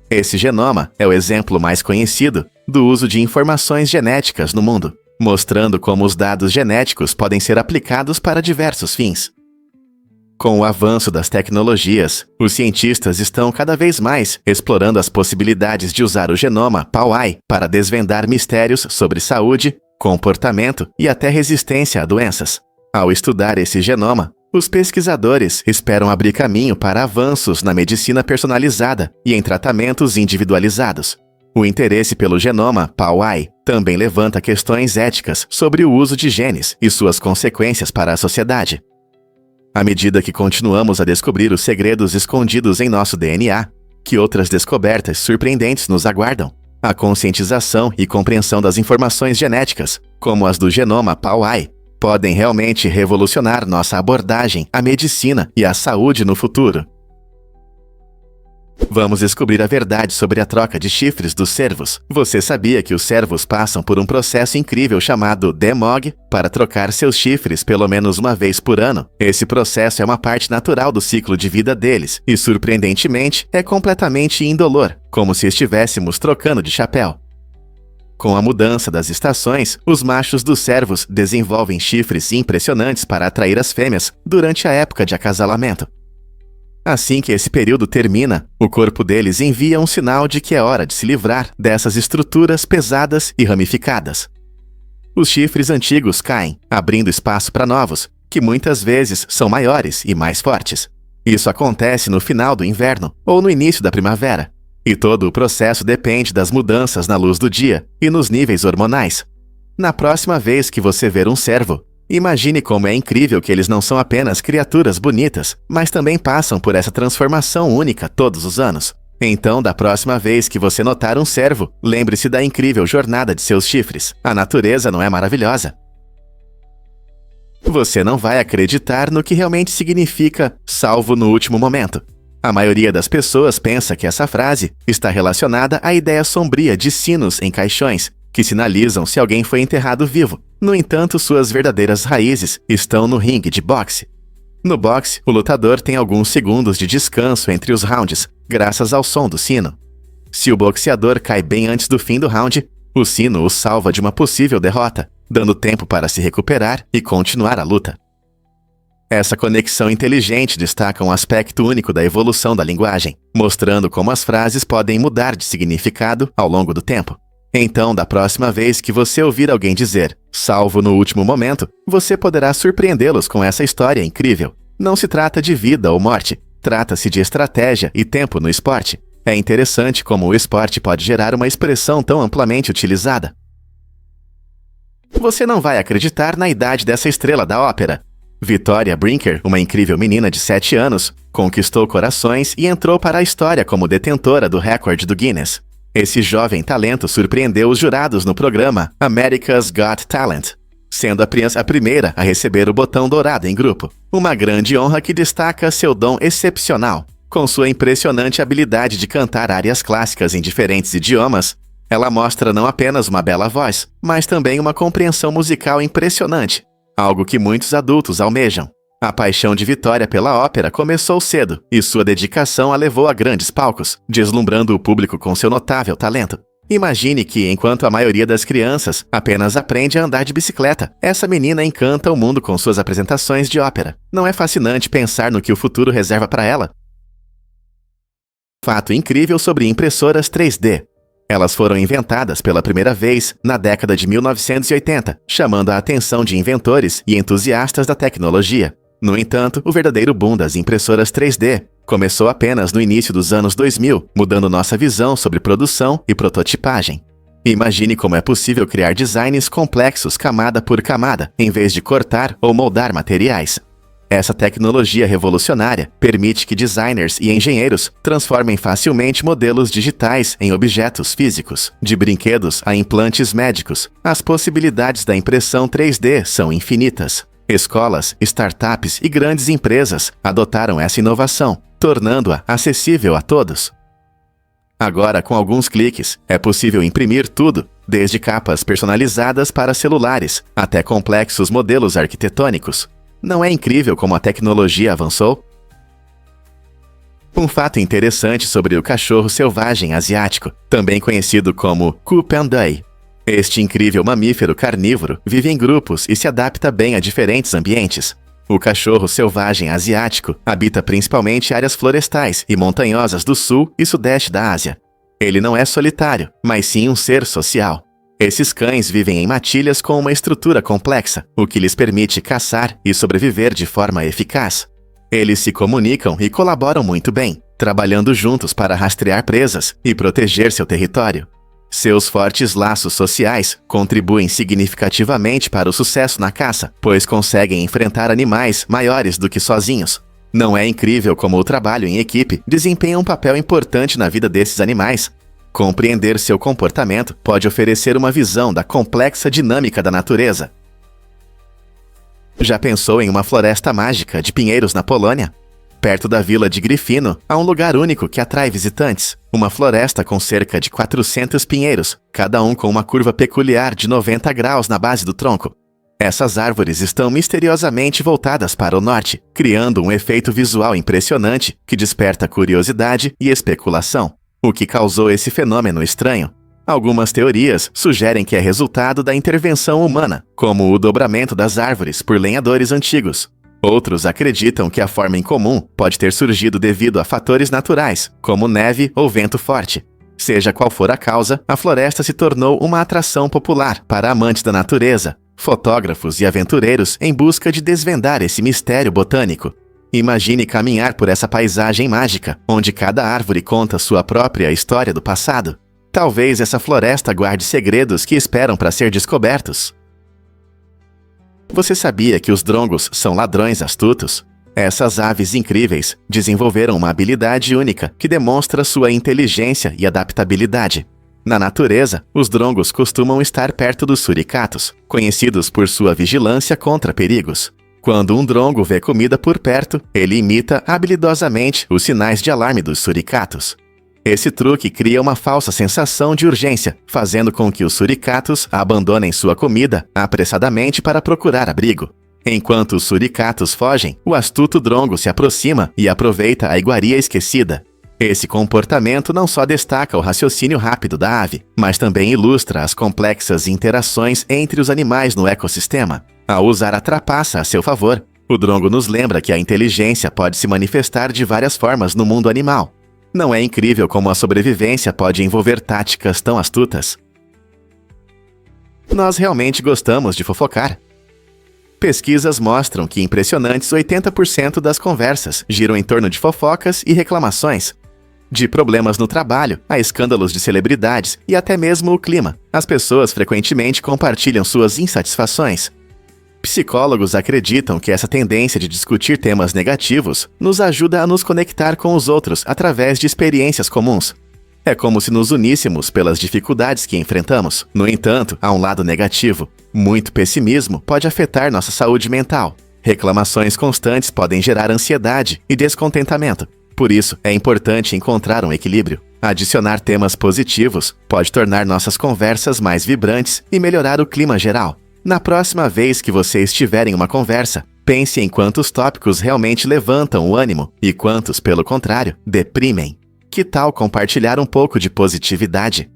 Esse genoma é o exemplo mais conhecido do uso de informações genéticas no mundo, mostrando como os dados genéticos podem ser aplicados para diversos fins. Com o avanço das tecnologias, os cientistas estão cada vez mais explorando as possibilidades de usar o genoma Pauwai para desvendar mistérios sobre saúde, comportamento e até resistência a doenças. Ao estudar esse genoma, os pesquisadores esperam abrir caminho para avanços na medicina personalizada e em tratamentos individualizados. O interesse pelo genoma Pauwai também levanta questões éticas sobre o uso de genes e suas consequências para a sociedade. À medida que continuamos a descobrir os segredos escondidos em nosso DNA, que outras descobertas surpreendentes nos aguardam? A conscientização e compreensão das informações genéticas, como as do genoma Pauwai, podem realmente revolucionar nossa abordagem à medicina e à saúde no futuro. Vamos descobrir a verdade sobre a troca de chifres dos cervos. Você sabia que os cervos passam por um processo incrível chamado demog para trocar seus chifres pelo menos uma vez por ano? Esse processo é uma parte natural do ciclo de vida deles e, surpreendentemente, é completamente indolor, como se estivéssemos trocando de chapéu. Com a mudança das estações, os machos dos cervos desenvolvem chifres impressionantes para atrair as fêmeas durante a época de acasalamento. Assim que esse período termina, o corpo deles envia um sinal de que é hora de se livrar dessas estruturas pesadas e ramificadas. Os chifres antigos caem, abrindo espaço para novos, que muitas vezes são maiores e mais fortes. Isso acontece no final do inverno ou no início da primavera. E todo o processo depende das mudanças na luz do dia e nos níveis hormonais. Na próxima vez que você ver um cervo, imagine como é incrível que eles não são apenas criaturas bonitas, mas também passam por essa transformação única todos os anos. Então, da próxima vez que você notar um cervo, lembre-se da incrível jornada de seus chifres. A natureza não é maravilhosa? Você não vai acreditar no que realmente significa salvo no último momento. A maioria das pessoas pensa que essa frase está relacionada à ideia sombria de sinos em caixões, que sinalizam se alguém foi enterrado vivo. No entanto, suas verdadeiras raízes estão no ringue de boxe. No boxe, o lutador tem alguns segundos de descanso entre os rounds, graças ao som do sino. Se o boxeador cai bem antes do fim do round, o sino o salva de uma possível derrota, dando tempo para se recuperar e continuar a luta. Essa conexão inteligente destaca um aspecto único da evolução da linguagem, mostrando como as frases podem mudar de significado ao longo do tempo. Então, da próxima vez que você ouvir alguém dizer salvo no último momento, você poderá surpreendê-los com essa história incrível. Não se trata de vida ou morte, trata-se de estratégia e tempo no esporte. É interessante como o esporte pode gerar uma expressão tão amplamente utilizada. Você não vai acreditar na idade dessa estrela da ópera. Victoria Brinker, uma incrível menina de 7 anos, conquistou corações e entrou para a história como detentora do recorde do Guinness. Esse jovem talento surpreendeu os jurados no programa America's Got Talent, sendo a primeira a receber o botão dourado em grupo. Uma grande honra que destaca seu dom excepcional. Com sua impressionante habilidade de cantar áreas clássicas em diferentes idiomas, ela mostra não apenas uma bela voz, mas também uma compreensão musical impressionante, algo que muitos adultos almejam. A paixão de Victoria pela ópera começou cedo, e sua dedicação a levou a grandes palcos, deslumbrando o público com seu notável talento. Imagine que, enquanto a maioria das crianças apenas aprende a andar de bicicleta, essa menina encanta o mundo com suas apresentações de ópera. Não é fascinante pensar no que o futuro reserva para ela? Fato incrível sobre impressoras 3D. Elas foram inventadas pela primeira vez na década de 1980, chamando a atenção de inventores e entusiastas da tecnologia. No entanto, o verdadeiro boom das impressoras 3D começou apenas no início dos anos 2000, mudando nossa visão sobre produção e prototipagem. Imagine como é possível criar designs complexos camada por camada, em vez de cortar ou moldar materiais. Essa tecnologia revolucionária permite que designers e engenheiros transformem facilmente modelos digitais em objetos físicos, de brinquedos a implantes médicos. As possibilidades da impressão 3D são infinitas. Escolas, startups e grandes empresas adotaram essa inovação, tornando-a acessível a todos. Agora, com alguns cliques, é possível imprimir tudo, desde capas personalizadas para celulares até complexos modelos arquitetônicos. Não é incrível como a tecnologia avançou? Um fato interessante sobre o cachorro selvagem asiático, também conhecido como Kupandai. Este incrível mamífero carnívoro vive em grupos e se adapta bem a diferentes ambientes. O cachorro selvagem asiático habita principalmente áreas florestais e montanhosas do sul e sudeste da Ásia. Ele não é solitário, mas sim um ser social. Esses cães vivem em matilhas com uma estrutura complexa, o que lhes permite caçar e sobreviver de forma eficaz. Eles se comunicam e colaboram muito bem, trabalhando juntos para rastrear presas e proteger seu território. Seus fortes laços sociais contribuem significativamente para o sucesso na caça, pois conseguem enfrentar animais maiores do que sozinhos. Não é incrível como o trabalho em equipe desempenha um papel importante na vida desses animais? Compreender seu comportamento pode oferecer uma visão da complexa dinâmica da natureza. Já pensou em uma floresta mágica de pinheiros na Polônia? Perto da vila de Gryfino, há um lugar único que atrai visitantes. Uma floresta com cerca de 400 pinheiros, cada um com uma curva peculiar de 90 graus na base do tronco. Essas árvores estão misteriosamente voltadas para o norte, criando um efeito visual impressionante que desperta curiosidade e especulação. O que causou esse fenômeno estranho? Algumas teorias sugerem que é resultado da intervenção humana, como o dobramento das árvores por lenhadores antigos. Outros acreditam que a forma incomum pode ter surgido devido a fatores naturais, como neve ou vento forte. Seja qual for a causa, a floresta se tornou uma atração popular para amantes da natureza, fotógrafos e aventureiros em busca de desvendar esse mistério botânico. Imagine caminhar por essa paisagem mágica, onde cada árvore conta sua própria história do passado. Talvez essa floresta guarde segredos que esperam para ser descobertos. Você sabia que os drongos são ladrões astutos? Essas aves incríveis desenvolveram uma habilidade única que demonstra sua inteligência e adaptabilidade. Na natureza, os drongos costumam estar perto dos suricatos, conhecidos por sua vigilância contra perigos. Quando um drongo vê comida por perto, ele imita habilidosamente os sinais de alarme dos suricatos. Esse truque cria uma falsa sensação de urgência, fazendo com que os suricatos abandonem sua comida apressadamente para procurar abrigo. Enquanto os suricatos fogem, o astuto drongo se aproxima e aproveita a iguaria esquecida. Esse comportamento não só destaca o raciocínio rápido da ave, mas também ilustra as complexas interações entre os animais no ecossistema. Ao usar a trapaça a seu favor, o drongo nos lembra que a inteligência pode se manifestar de várias formas no mundo animal. Não é incrível como a sobrevivência pode envolver táticas tão astutas? Nós realmente gostamos de fofocar. Pesquisas mostram que impressionantes 80% das conversas giram em torno de fofocas e reclamações. De problemas no trabalho, a escândalos de celebridades e até mesmo o clima, as pessoas frequentemente compartilham suas insatisfações. Psicólogos acreditam que essa tendência de discutir temas negativos nos ajuda a nos conectar com os outros através de experiências comuns. É como se nos uníssemos pelas dificuldades que enfrentamos. No entanto, há um lado negativo. Muito pessimismo pode afetar nossa saúde mental. Reclamações constantes podem gerar ansiedade e descontentamento. Por isso, é importante encontrar um equilíbrio. Adicionar temas positivos pode tornar nossas conversas mais vibrantes e melhorar o clima geral. Na próxima vez que você estiver em uma conversa, pense em quantos tópicos realmente levantam o ânimo e quantos, pelo contrário, deprimem. Que tal compartilhar um pouco de positividade?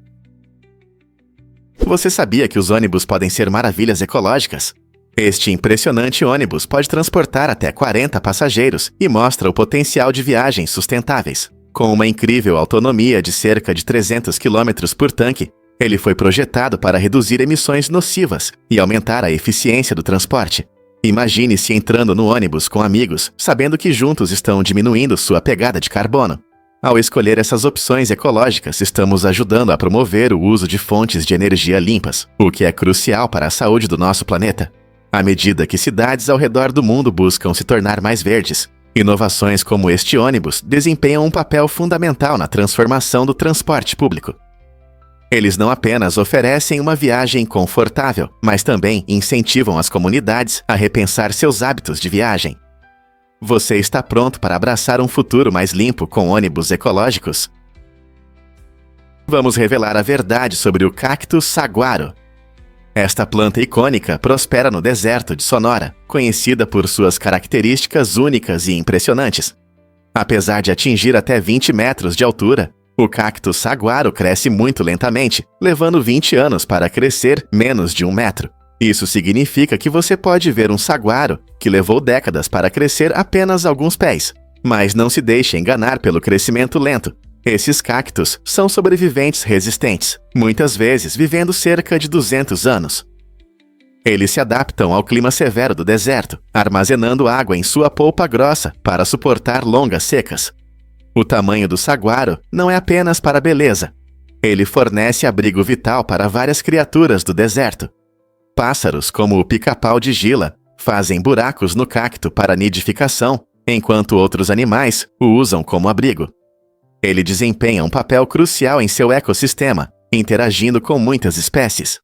Você sabia que os ônibus podem ser maravilhas ecológicas? Este impressionante ônibus pode transportar até 40 passageiros e mostra o potencial de viagens sustentáveis. Com uma incrível autonomia de cerca de 300 km por tanque, ele foi projetado para reduzir emissões nocivas e aumentar a eficiência do transporte. Imagine-se entrando no ônibus com amigos, sabendo que juntos estão diminuindo sua pegada de carbono. Ao escolher essas opções ecológicas, estamos ajudando a promover o uso de fontes de energia limpas, o que é crucial para a saúde do nosso planeta. À medida que cidades ao redor do mundo buscam se tornar mais verdes, inovações como este ônibus desempenham um papel fundamental na transformação do transporte público. Eles não apenas oferecem uma viagem confortável, mas também incentivam as comunidades a repensar seus hábitos de viagem. Você está pronto para abraçar um futuro mais limpo com ônibus ecológicos? Vamos revelar a verdade sobre o cacto saguaro. Esta planta icônica prospera no deserto de Sonora, conhecida por suas características únicas e impressionantes. Apesar de atingir até 20 metros de altura, o cacto saguaro cresce muito lentamente, levando 20 anos para crescer menos de 1 metro. Isso significa que você pode ver um saguaro que levou décadas para crescer apenas alguns pés. Mas não se deixe enganar pelo crescimento lento. Esses cactos são sobreviventes resistentes, muitas vezes vivendo cerca de 200 anos. Eles se adaptam ao clima severo do deserto, armazenando água em sua polpa grossa para suportar longas secas. O tamanho do saguaro não é apenas para beleza. Ele fornece abrigo vital para várias criaturas do deserto. Pássaros, como o pica-pau de Gila, fazem buracos no cacto para nidificação, enquanto outros animais o usam como abrigo. Ele desempenha um papel crucial em seu ecossistema, interagindo com muitas espécies.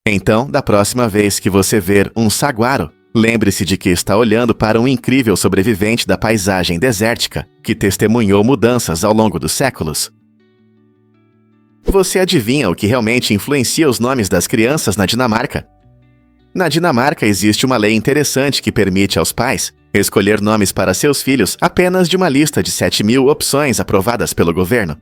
Então, da próxima vez que você ver um saguaro, lembre-se de que está olhando para um incrível sobrevivente da paisagem desértica que testemunhou mudanças ao longo dos séculos. Você adivinha o que realmente influencia os nomes das crianças na Dinamarca? Na Dinamarca existe uma lei interessante que permite aos pais escolher nomes para seus filhos apenas de uma lista de 7.000 opções aprovadas pelo governo.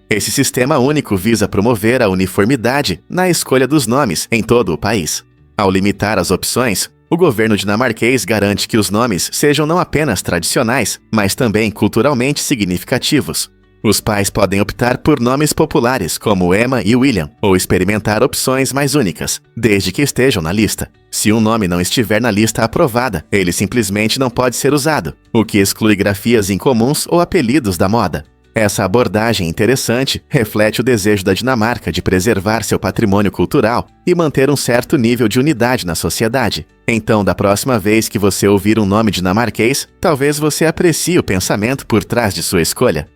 Esse sistema único visa promover a uniformidade na escolha dos nomes em todo o país. Ao limitar as opções, O governo dinamarquês garante que os nomes sejam não apenas tradicionais, mas também culturalmente significativos. Os pais podem optar por nomes populares como Emma e William, ou experimentar opções mais únicas, desde que estejam na lista. Se um nome não estiver na lista aprovada, ele simplesmente não pode ser usado, o que exclui grafias incomuns ou apelidos da moda. Essa abordagem interessante reflete o desejo da Dinamarca de preservar seu patrimônio cultural e manter um certo nível de unidade na sociedade. Então, da próxima vez que você ouvir um nome dinamarquês, talvez você aprecie o pensamento por trás de sua escolha.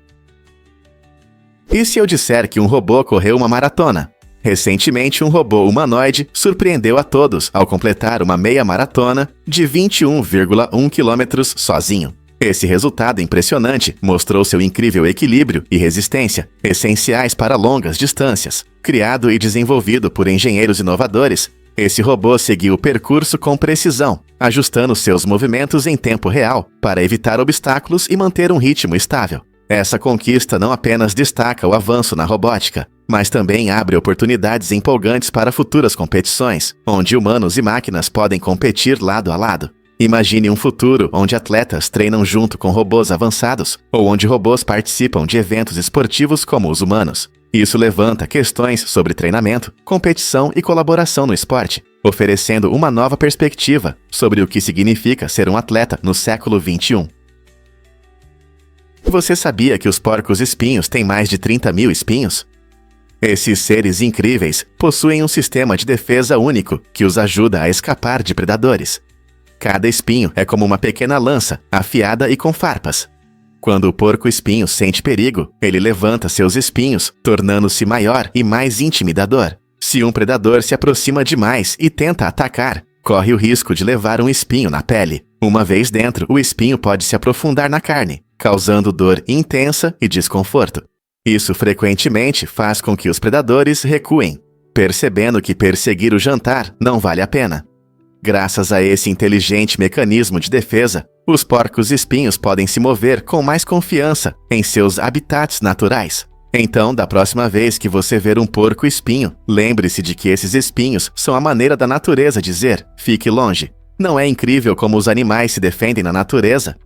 E se eu disser que um robô correu uma maratona? Recentemente, um robô humanoide surpreendeu a todos ao completar uma meia maratona de 21,1 km sozinho. Esse resultado impressionante mostrou seu incrível equilíbrio e resistência, essenciais para longas distâncias. Criado e desenvolvido por engenheiros inovadores, esse robô seguiu o percurso com precisão, ajustando seus movimentos em tempo real para evitar obstáculos e manter um ritmo estável. Essa conquista não apenas destaca o avanço na robótica, mas também abre oportunidades empolgantes para futuras competições, onde humanos e máquinas podem competir lado a lado. Imagine um futuro onde atletas treinam junto com robôs avançados, ou onde robôs participam de eventos esportivos como os humanos. Isso levanta questões sobre treinamento, competição e colaboração no esporte, oferecendo uma nova perspectiva sobre o que significa ser um atleta no século XXI. Você sabia que os porcos-espinhos têm mais de 30 mil espinhos? Esses seres incríveis possuem um sistema de defesa único que os ajuda a escapar de predadores. Cada espinho é como uma pequena lança, afiada e com farpas. Quando o porco-espinho sente perigo, ele levanta seus espinhos, tornando-se maior e mais intimidador. Se um predador se aproxima demais e tenta atacar, corre o risco de levar um espinho na pele. Uma vez dentro, o espinho pode se aprofundar na carne, causando dor intensa e desconforto. Isso frequentemente faz com que os predadores recuem, percebendo que perseguir o jantar não vale a pena. Graças a esse inteligente mecanismo de defesa, os porcos-espinhos podem se mover com mais confiança em seus habitats naturais. Então, da próxima vez que você ver um porco-espinho, lembre-se de que esses espinhos são a maneira da natureza dizer: fique longe. Não é incrível como os animais se defendem na natureza?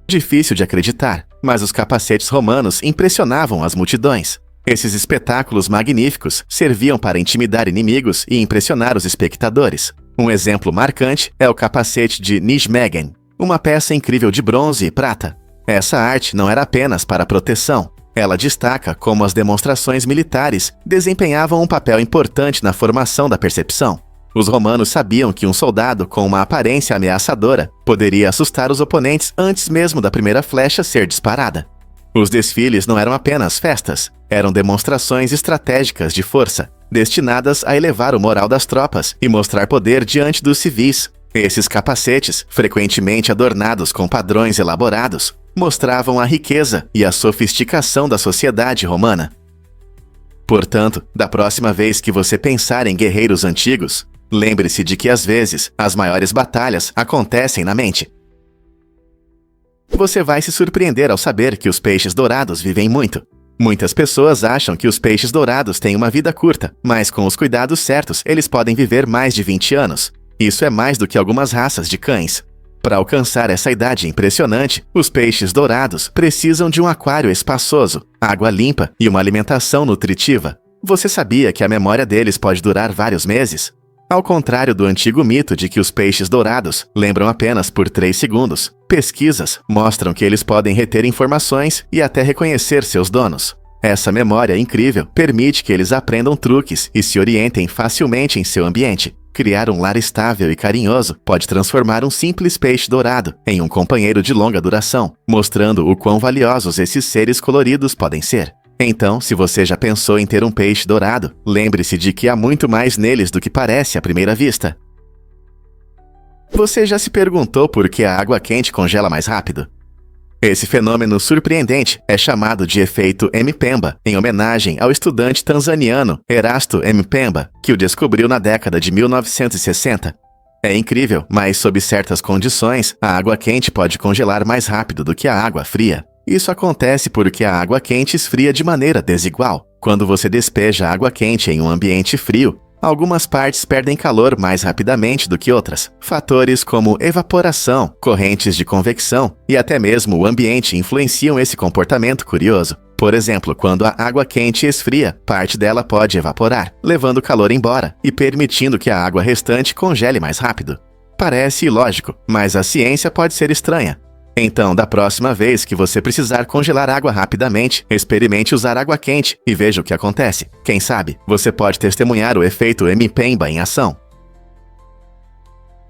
Difícil de acreditar, mas os capacetes romanos impressionavam as multidões. Esses espetáculos magníficos serviam para intimidar inimigos e impressionar os espectadores. Um exemplo marcante é o capacete de Nijmegen, uma peça incrível de bronze e prata. Essa arte não era apenas para proteção. Ela destaca como as demonstrações militares desempenhavam um papel importante na formação da percepção. Os romanos sabiam que um soldado com uma aparência ameaçadora poderia assustar os oponentes antes mesmo da primeira flecha ser disparada. Os desfiles não eram apenas festas, eram demonstrações estratégicas de força, destinadas a elevar o moral das tropas e mostrar poder diante dos civis. Esses capacetes, frequentemente adornados com padrões elaborados, mostravam a riqueza e a sofisticação da sociedade romana. Portanto, da próxima vez que você pensar em guerreiros antigos, lembre-se de que às vezes as maiores batalhas acontecem na mente. Você vai se surpreender ao saber que os peixes dourados vivem muito. Muitas pessoas acham que os peixes dourados têm uma vida curta, mas com os cuidados certos eles podem viver mais de 20 anos. Isso é mais do que algumas raças de cães. Para alcançar essa idade impressionante, os peixes dourados precisam de um aquário espaçoso, água limpa e uma alimentação nutritiva. Você sabia que a memória deles pode durar vários meses? Ao contrário do antigo mito de que os peixes dourados lembram apenas por 3 segundos, pesquisas mostram que eles podem reter informações e até reconhecer seus donos. Essa memória incrível permite que eles aprendam truques e se orientem facilmente em seu ambiente. Criar um lar estável e carinhoso pode transformar um simples peixe dourado em um companheiro de longa duração, mostrando o quão valiosos esses seres coloridos podem ser. Então, se você já pensou em ter um peixe dourado, lembre-se de que há muito mais neles do que parece à primeira vista. Você já se perguntou por que a água quente congela mais rápido? Esse fenômeno surpreendente é chamado de efeito Mpemba, em homenagem ao estudante tanzaniano Erasto Mpemba, que o descobriu na década de 1960. É incrível, mas sob certas condições, a água quente pode congelar mais rápido do que a água fria. Isso acontece porque a água quente esfria de maneira desigual. Quando você despeja água quente em um ambiente frio, Algumas partes perdem calor mais rapidamente do que outras. Fatores como evaporação, correntes de convecção e até mesmo o ambiente influenciam esse comportamento curioso. Por exemplo, quando a água quente esfria, parte dela pode evaporar, levando o calor embora e permitindo que a água restante congele mais rápido. Parece ilógico, mas a ciência pode ser estranha. Então, da próxima vez que você precisar congelar água rapidamente, experimente usar água quente e veja o que acontece. Quem sabe, você pode testemunhar o efeito Mpemba em ação.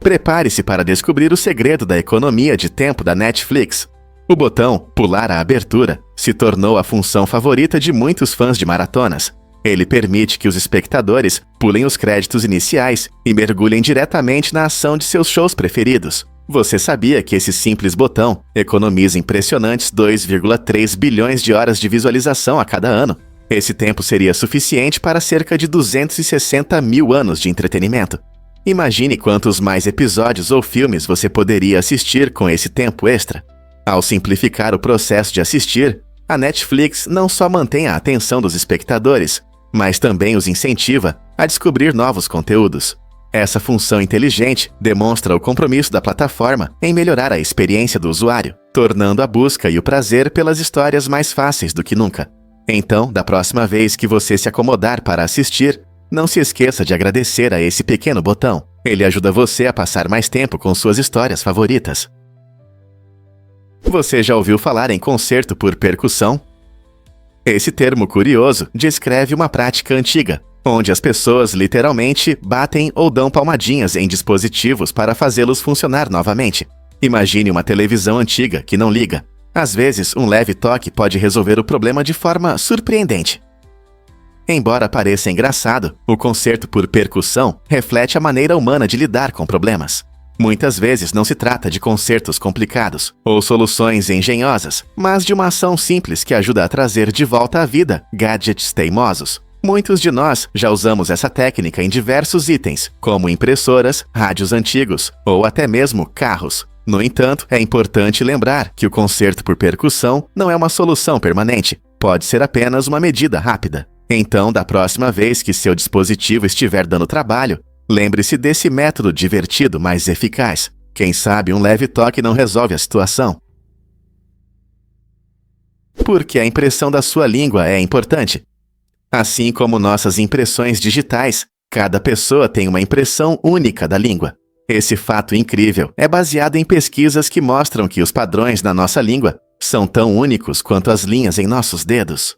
Prepare-se para descobrir o segredo da economia de tempo da Netflix. O botão "Pular a abertura" se tornou a função favorita de muitos fãs de maratonas. Ele permite que os espectadores pulem os créditos iniciais e mergulhem diretamente na ação de seus shows preferidos. Você sabia que esse simples botão economiza impressionantes 2,3 bilhões de horas de visualização a cada ano? Esse tempo seria suficiente para cerca de 260 mil anos de entretenimento. Imagine quantos mais episódios ou filmes você poderia assistir com esse tempo extra. Ao simplificar o processo de assistir, a Netflix não só mantém a atenção dos espectadores, mas também os incentiva a descobrir novos conteúdos. Essa função inteligente demonstra o compromisso da plataforma em melhorar a experiência do usuário, tornando a busca e o prazer pelas histórias mais fáceis do que nunca. Então, da próxima vez que você se acomodar para assistir, não se esqueça de agradecer a esse pequeno botão. Ele ajuda você a passar mais tempo com suas histórias favoritas. Você já ouviu falar em concerto por percussão? Esse termo curioso descreve uma prática antiga, onde as pessoas literalmente batem ou dão palmadinhas em dispositivos para fazê-los funcionar novamente. Imagine uma televisão antiga que não liga. Às vezes, um leve toque pode resolver o problema de forma surpreendente. Embora pareça engraçado, o concerto por percussão reflete a maneira humana de lidar com problemas. Muitas vezes não se trata de concertos complicados ou soluções engenhosas, mas de uma ação simples que ajuda a trazer de volta à vida gadgets teimosos. Muitos de nós já usamos essa técnica em diversos itens, como impressoras, rádios antigos ou até mesmo carros. No entanto, é importante lembrar que o concerto por percussão não é uma solução permanente, pode ser apenas uma medida rápida. Então, da próxima vez que seu dispositivo estiver dando trabalho, lembre-se desse método divertido, mas eficaz. Quem sabe um leve toque não resolve a situação. Porque a impressão da sua língua é importante. Assim como nossas impressões digitais, cada pessoa tem uma impressão única da língua. Esse fato incrível é baseado em pesquisas que mostram que os padrões na nossa língua são tão únicos quanto as linhas em nossos dedos.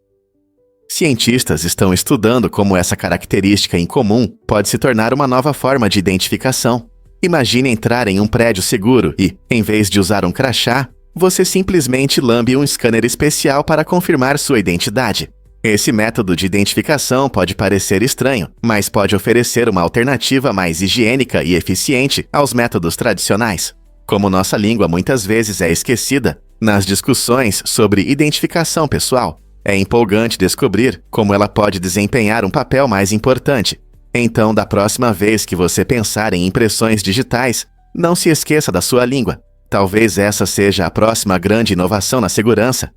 Cientistas estão estudando como essa característica incomum pode se tornar uma nova forma de identificação. Imagine entrar em um prédio seguro e, em vez de usar um crachá, você simplesmente lambe um scanner especial para confirmar sua identidade. Esse método de identificação pode parecer estranho, mas pode oferecer uma alternativa mais higiênica e eficiente aos métodos tradicionais. Como nossa língua muitas vezes é esquecida nas discussões sobre identificação pessoal, é empolgante descobrir como ela pode desempenhar um papel mais importante. Então, da próxima vez que você pensar em impressões digitais, não se esqueça da sua língua. Talvez essa seja a próxima grande inovação na segurança.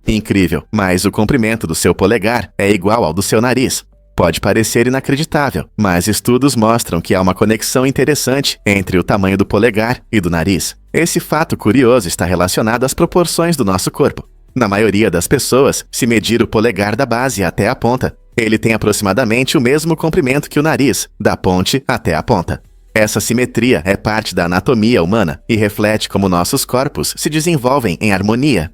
Incrível, mas o comprimento do seu polegar é igual ao do seu nariz. Pode parecer inacreditável, mas estudos mostram que há uma conexão interessante entre o tamanho do polegar e do nariz. Esse fato curioso está relacionado às proporções do nosso corpo. Na maioria das pessoas, se medir o polegar da base até a ponta, ele tem aproximadamente o mesmo comprimento que o nariz, da ponte até a ponta. Essa simetria é parte da anatomia humana e reflete como nossos corpos se desenvolvem em harmonia.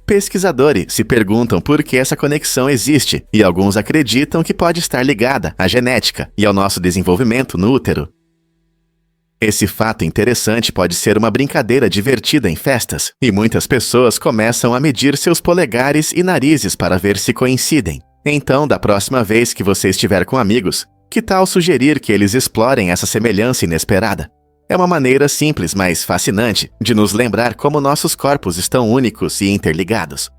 Pesquisadores se perguntam por que essa conexão existe e alguns acreditam que pode estar ligada à genética e ao nosso desenvolvimento no útero. Esse fato interessante pode ser uma brincadeira divertida em festas, e muitas pessoas começam a medir seus polegares e narizes para ver se coincidem. Então, da próxima vez que você estiver com amigos, que tal sugerir que eles explorem essa semelhança inesperada? É uma maneira simples, mas fascinante, de nos lembrar como nossos corpos estão únicos e interligados.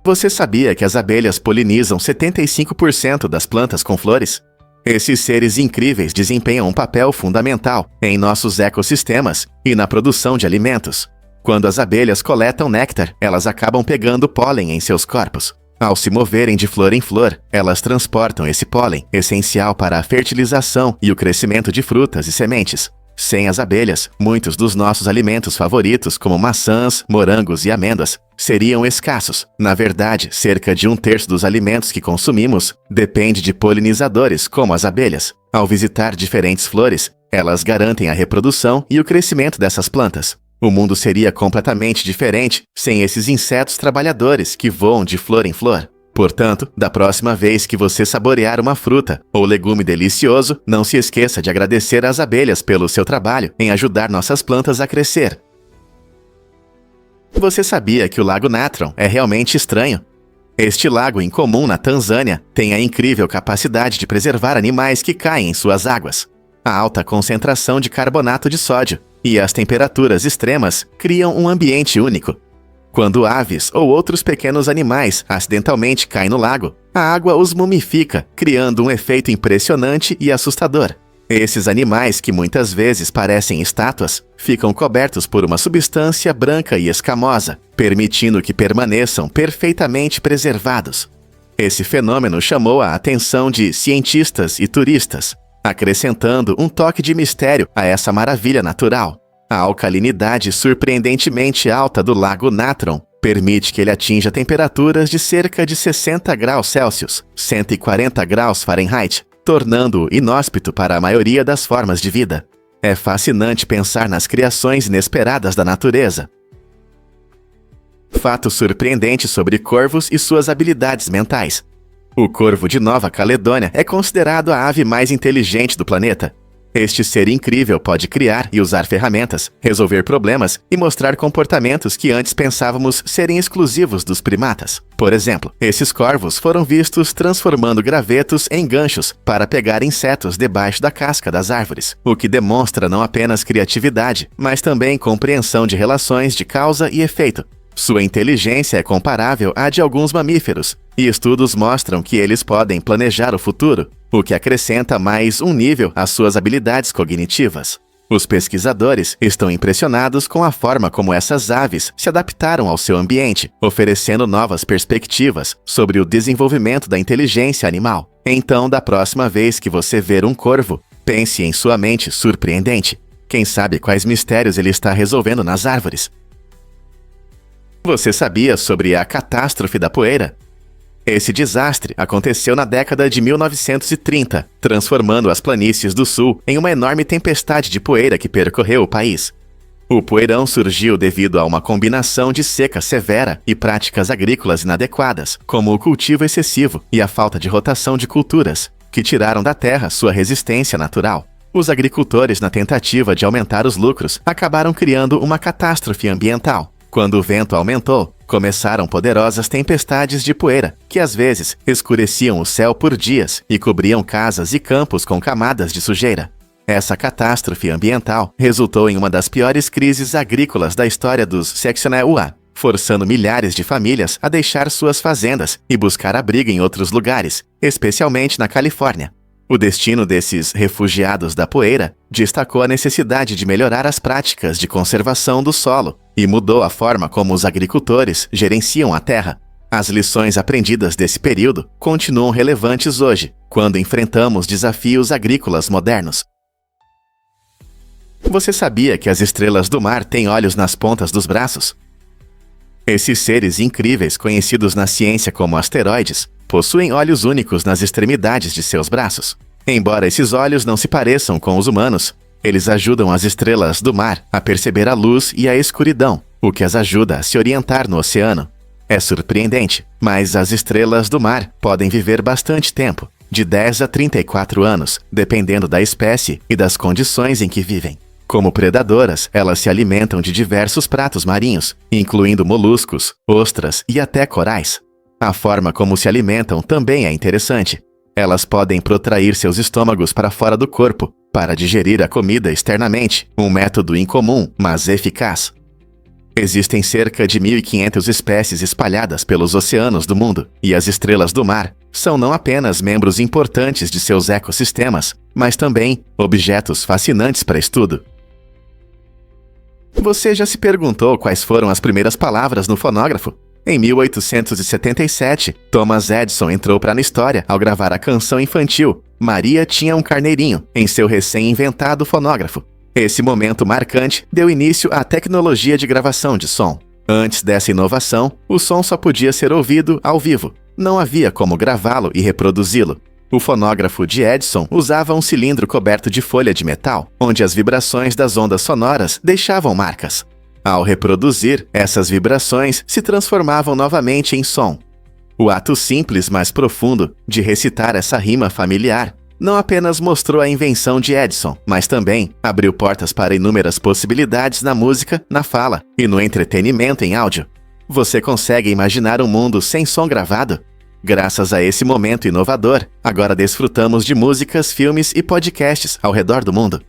Você sabia que as abelhas polinizam 75% das plantas com flores? Esses seres incríveis desempenham um papel fundamental em nossos ecossistemas e na produção de alimentos. Quando as abelhas coletam néctar, elas acabam pegando pólen em seus corpos. Ao se moverem de flor em flor, elas transportam esse pólen, essencial para a fertilização e o crescimento de frutas e sementes. Sem as abelhas, muitos dos nossos alimentos favoritos, como maçãs, morangos e amêndoas, seriam escassos. Na verdade, cerca de 1/3 dos alimentos que consumimos depende de polinizadores, como as abelhas. Ao visitar diferentes flores, elas garantem a reprodução e o crescimento dessas plantas. O mundo seria completamente diferente sem esses insetos trabalhadores que voam de flor em flor. Portanto, da próxima vez que você saborear uma fruta ou legume delicioso, não se esqueça de agradecer às abelhas pelo seu trabalho em ajudar nossas plantas a crescer. Você sabia que o Lago Natron é realmente estranho? Este lago incomum na Tanzânia tem a incrível capacidade de preservar animais que caem em suas águas. A alta concentração de carbonato de sódio e as temperaturas extremas criam um ambiente único. Quando aves ou outros pequenos animais acidentalmente caem no lago, a água os mumifica, criando um efeito impressionante e assustador. Esses animais, que muitas vezes parecem estátuas, ficam cobertos por uma substância branca e escamosa, permitindo que permaneçam perfeitamente preservados. Esse fenômeno chamou a atenção de cientistas e turistas, acrescentando um toque de mistério a essa maravilha natural. A alcalinidade surpreendentemente alta do Lago Natron permite que ele atinja temperaturas de cerca de 60 graus Celsius, 140 graus Fahrenheit, tornando-o inóspito para a maioria das formas de vida. É fascinante pensar nas criações inesperadas da natureza. Fato surpreendente sobre corvos e suas habilidades mentais. O corvo de Nova Caledônia é considerado a ave mais inteligente do planeta. Este ser incrível pode criar e usar ferramentas, resolver problemas e mostrar comportamentos que antes pensávamos serem exclusivos dos primatas. Por exemplo, esses corvos foram vistos transformando gravetos em ganchos para pegar insetos debaixo da casca das árvores, o que demonstra não apenas criatividade, mas também compreensão de relações de causa e efeito. Sua inteligência é comparável à de alguns mamíferos, e estudos mostram que eles podem planejar o futuro, o que acrescenta mais um nível às suas habilidades cognitivas. Os pesquisadores estão impressionados com a forma como essas aves se adaptaram ao seu ambiente, oferecendo novas perspectivas sobre o desenvolvimento da inteligência animal. Então, da próxima vez que você ver um corvo, pense em sua mente surpreendente. Quem sabe quais mistérios ele está resolvendo nas árvores? Você sabia sobre a catástrofe da poeira? Esse desastre aconteceu na década de 1930, transformando as planícies do sul em uma enorme tempestade de poeira que percorreu o país. O poeirão surgiu devido a uma combinação de seca severa e práticas agrícolas inadequadas, como o cultivo excessivo e a falta de rotação de culturas, que tiraram da terra sua resistência natural. Os agricultores, na tentativa de aumentar os lucros, acabaram criando uma catástrofe ambiental. Quando o vento aumentou, começaram poderosas tempestades de poeira, que às vezes escureciam o céu por dias e cobriam casas e campos com camadas de sujeira. Essa catástrofe ambiental resultou em uma das piores crises agrícolas da história dos Section-UA, forçando milhares de famílias a deixar suas fazendas e buscar abrigo em outros lugares, especialmente na Califórnia. O destino desses refugiados da poeira destacou a necessidade de melhorar as práticas de conservação do solo e mudou a forma como os agricultores gerenciam a terra. As lições aprendidas desse período continuam relevantes hoje, quando enfrentamos desafios agrícolas modernos. Você sabia que as estrelas do mar têm olhos nas pontas dos braços? Esses seres incríveis, conhecidos na ciência como asteroides, possuem olhos únicos nas extremidades de seus braços. Embora esses olhos não se pareçam com os humanos, eles ajudam as estrelas do mar a perceber a luz e a escuridão, o que as ajuda a se orientar no oceano. É surpreendente, mas as estrelas do mar podem viver bastante tempo, de 10 a 34 anos, dependendo da espécie e das condições em que vivem. Como predadoras, elas se alimentam de diversos pratos marinhos, incluindo moluscos, ostras e até corais. A forma como se alimentam também é interessante. Elas podem protrair seus estômagos para fora do corpo para digerir a comida externamente, um método incomum, mas eficaz. Existem cerca de 1.500 espécies espalhadas pelos oceanos do mundo, e as estrelas do mar são não apenas membros importantes de seus ecossistemas, mas também objetos fascinantes para estudo. Você já se perguntou quais foram as primeiras palavras no fonógrafo? Em 1877, Thomas Edison entrou para a história ao gravar a canção infantil Maria Tinha um Carneirinho em seu recém-inventado fonógrafo. Esse momento marcante deu início à tecnologia de gravação de som. Antes dessa inovação, o som só podia ser ouvido ao vivo. Não havia como gravá-lo e reproduzi-lo. O fonógrafo de Edison usava um cilindro coberto de folha de metal, onde as vibrações das ondas sonoras deixavam marcas. Ao reproduzir, essas vibrações se transformavam novamente em som. O ato simples, mas profundo, de recitar essa rima familiar não apenas mostrou a invenção de Edison, mas também abriu portas para inúmeras possibilidades na música, na fala e no entretenimento em áudio. Você consegue imaginar um mundo sem som gravado? Graças a esse momento inovador, agora desfrutamos de músicas, filmes e podcasts ao redor do mundo.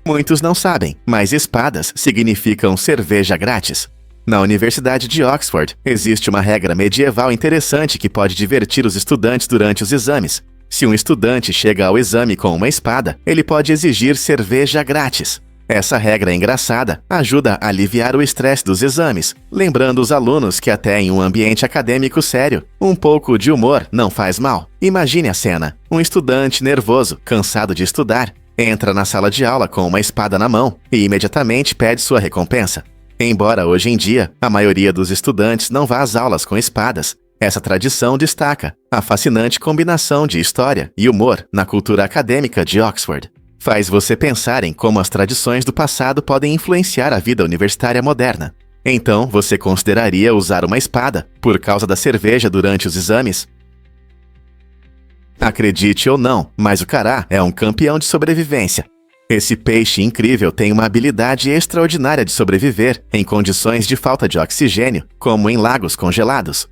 Muitos não sabem, mas espadas significam cerveja grátis. Na Universidade de Oxford, existe uma regra medieval interessante que pode divertir os estudantes durante os exames. Se um estudante chega ao exame com uma espada, ele pode exigir cerveja grátis. Essa regra engraçada ajuda a aliviar o estresse dos exames, lembrando os alunos que até em um ambiente acadêmico sério, um pouco de humor não faz mal. Imagine a cena: um estudante nervoso, cansado de estudar, entra na sala de aula com uma espada na mão e imediatamente pede sua recompensa. Embora hoje em dia a maioria dos estudantes não vá às aulas com espadas, essa tradição destaca a fascinante combinação de história e humor na cultura acadêmica de Oxford. Faz você pensar em como as tradições do passado podem influenciar a vida universitária moderna. Então, você consideraria usar uma espada por causa da cerveja durante os exames? Acredite ou não, mas o cará é um campeão de sobrevivência. Esse peixe incrível tem uma habilidade extraordinária de sobreviver em condições de falta de oxigênio, como em lagos congelados.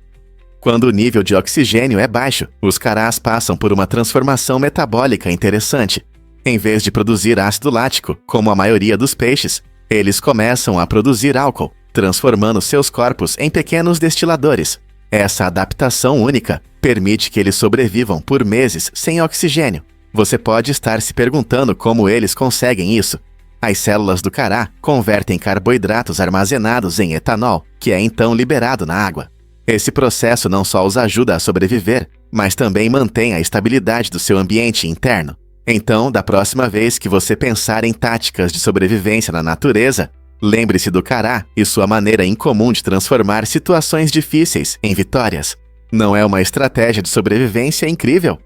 Quando o nível de oxigênio é baixo, os carás passam por uma transformação metabólica interessante. Em vez de produzir ácido lático, como a maioria dos peixes, eles começam a produzir álcool, transformando seus corpos em pequenos destiladores. Essa adaptação única permite que eles sobrevivam por meses sem oxigênio. Você pode estar se perguntando como eles conseguem isso. As células do cará convertem carboidratos armazenados em etanol, que é então liberado na água. Esse processo não só os ajuda a sobreviver, mas também mantém a estabilidade do seu ambiente interno. Então, da próxima vez que você pensar em táticas de sobrevivência na natureza, lembre-se do cará e sua maneira incomum de transformar situações difíceis em vitórias. Não é uma estratégia de sobrevivência incrível?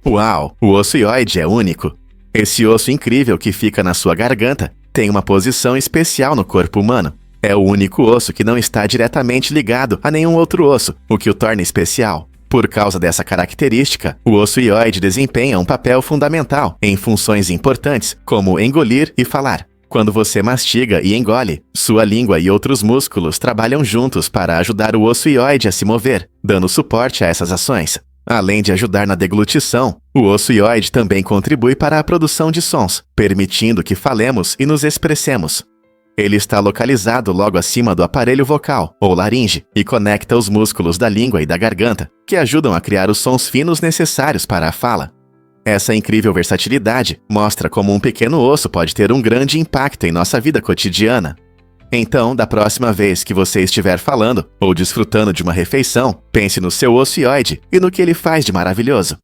Uau! O osso hyoide é único. Esse osso incrível que fica na sua garganta tem uma posição especial no corpo humano. É o único osso que não está diretamente ligado a nenhum outro osso, o que o torna especial. Por causa dessa característica, o osso hyoide desempenha um papel fundamental em funções importantes, como engolir e falar. Quando você mastiga e engole, sua língua e outros músculos trabalham juntos para ajudar o osso hyoide a se mover, dando suporte a essas ações. Além de ajudar na deglutição, o osso hyoide também contribui para a produção de sons, permitindo que falemos e nos expressemos. Ele está localizado logo acima do aparelho vocal, ou laringe, e conecta os músculos da língua e da garganta, que ajudam a criar os sons finos necessários para a fala. Essa incrível versatilidade mostra como um pequeno osso pode ter um grande impacto em nossa vida cotidiana. Então, da próxima vez que você estiver falando ou desfrutando de uma refeição, pense no seu osso hyoide e no que ele faz de maravilhoso.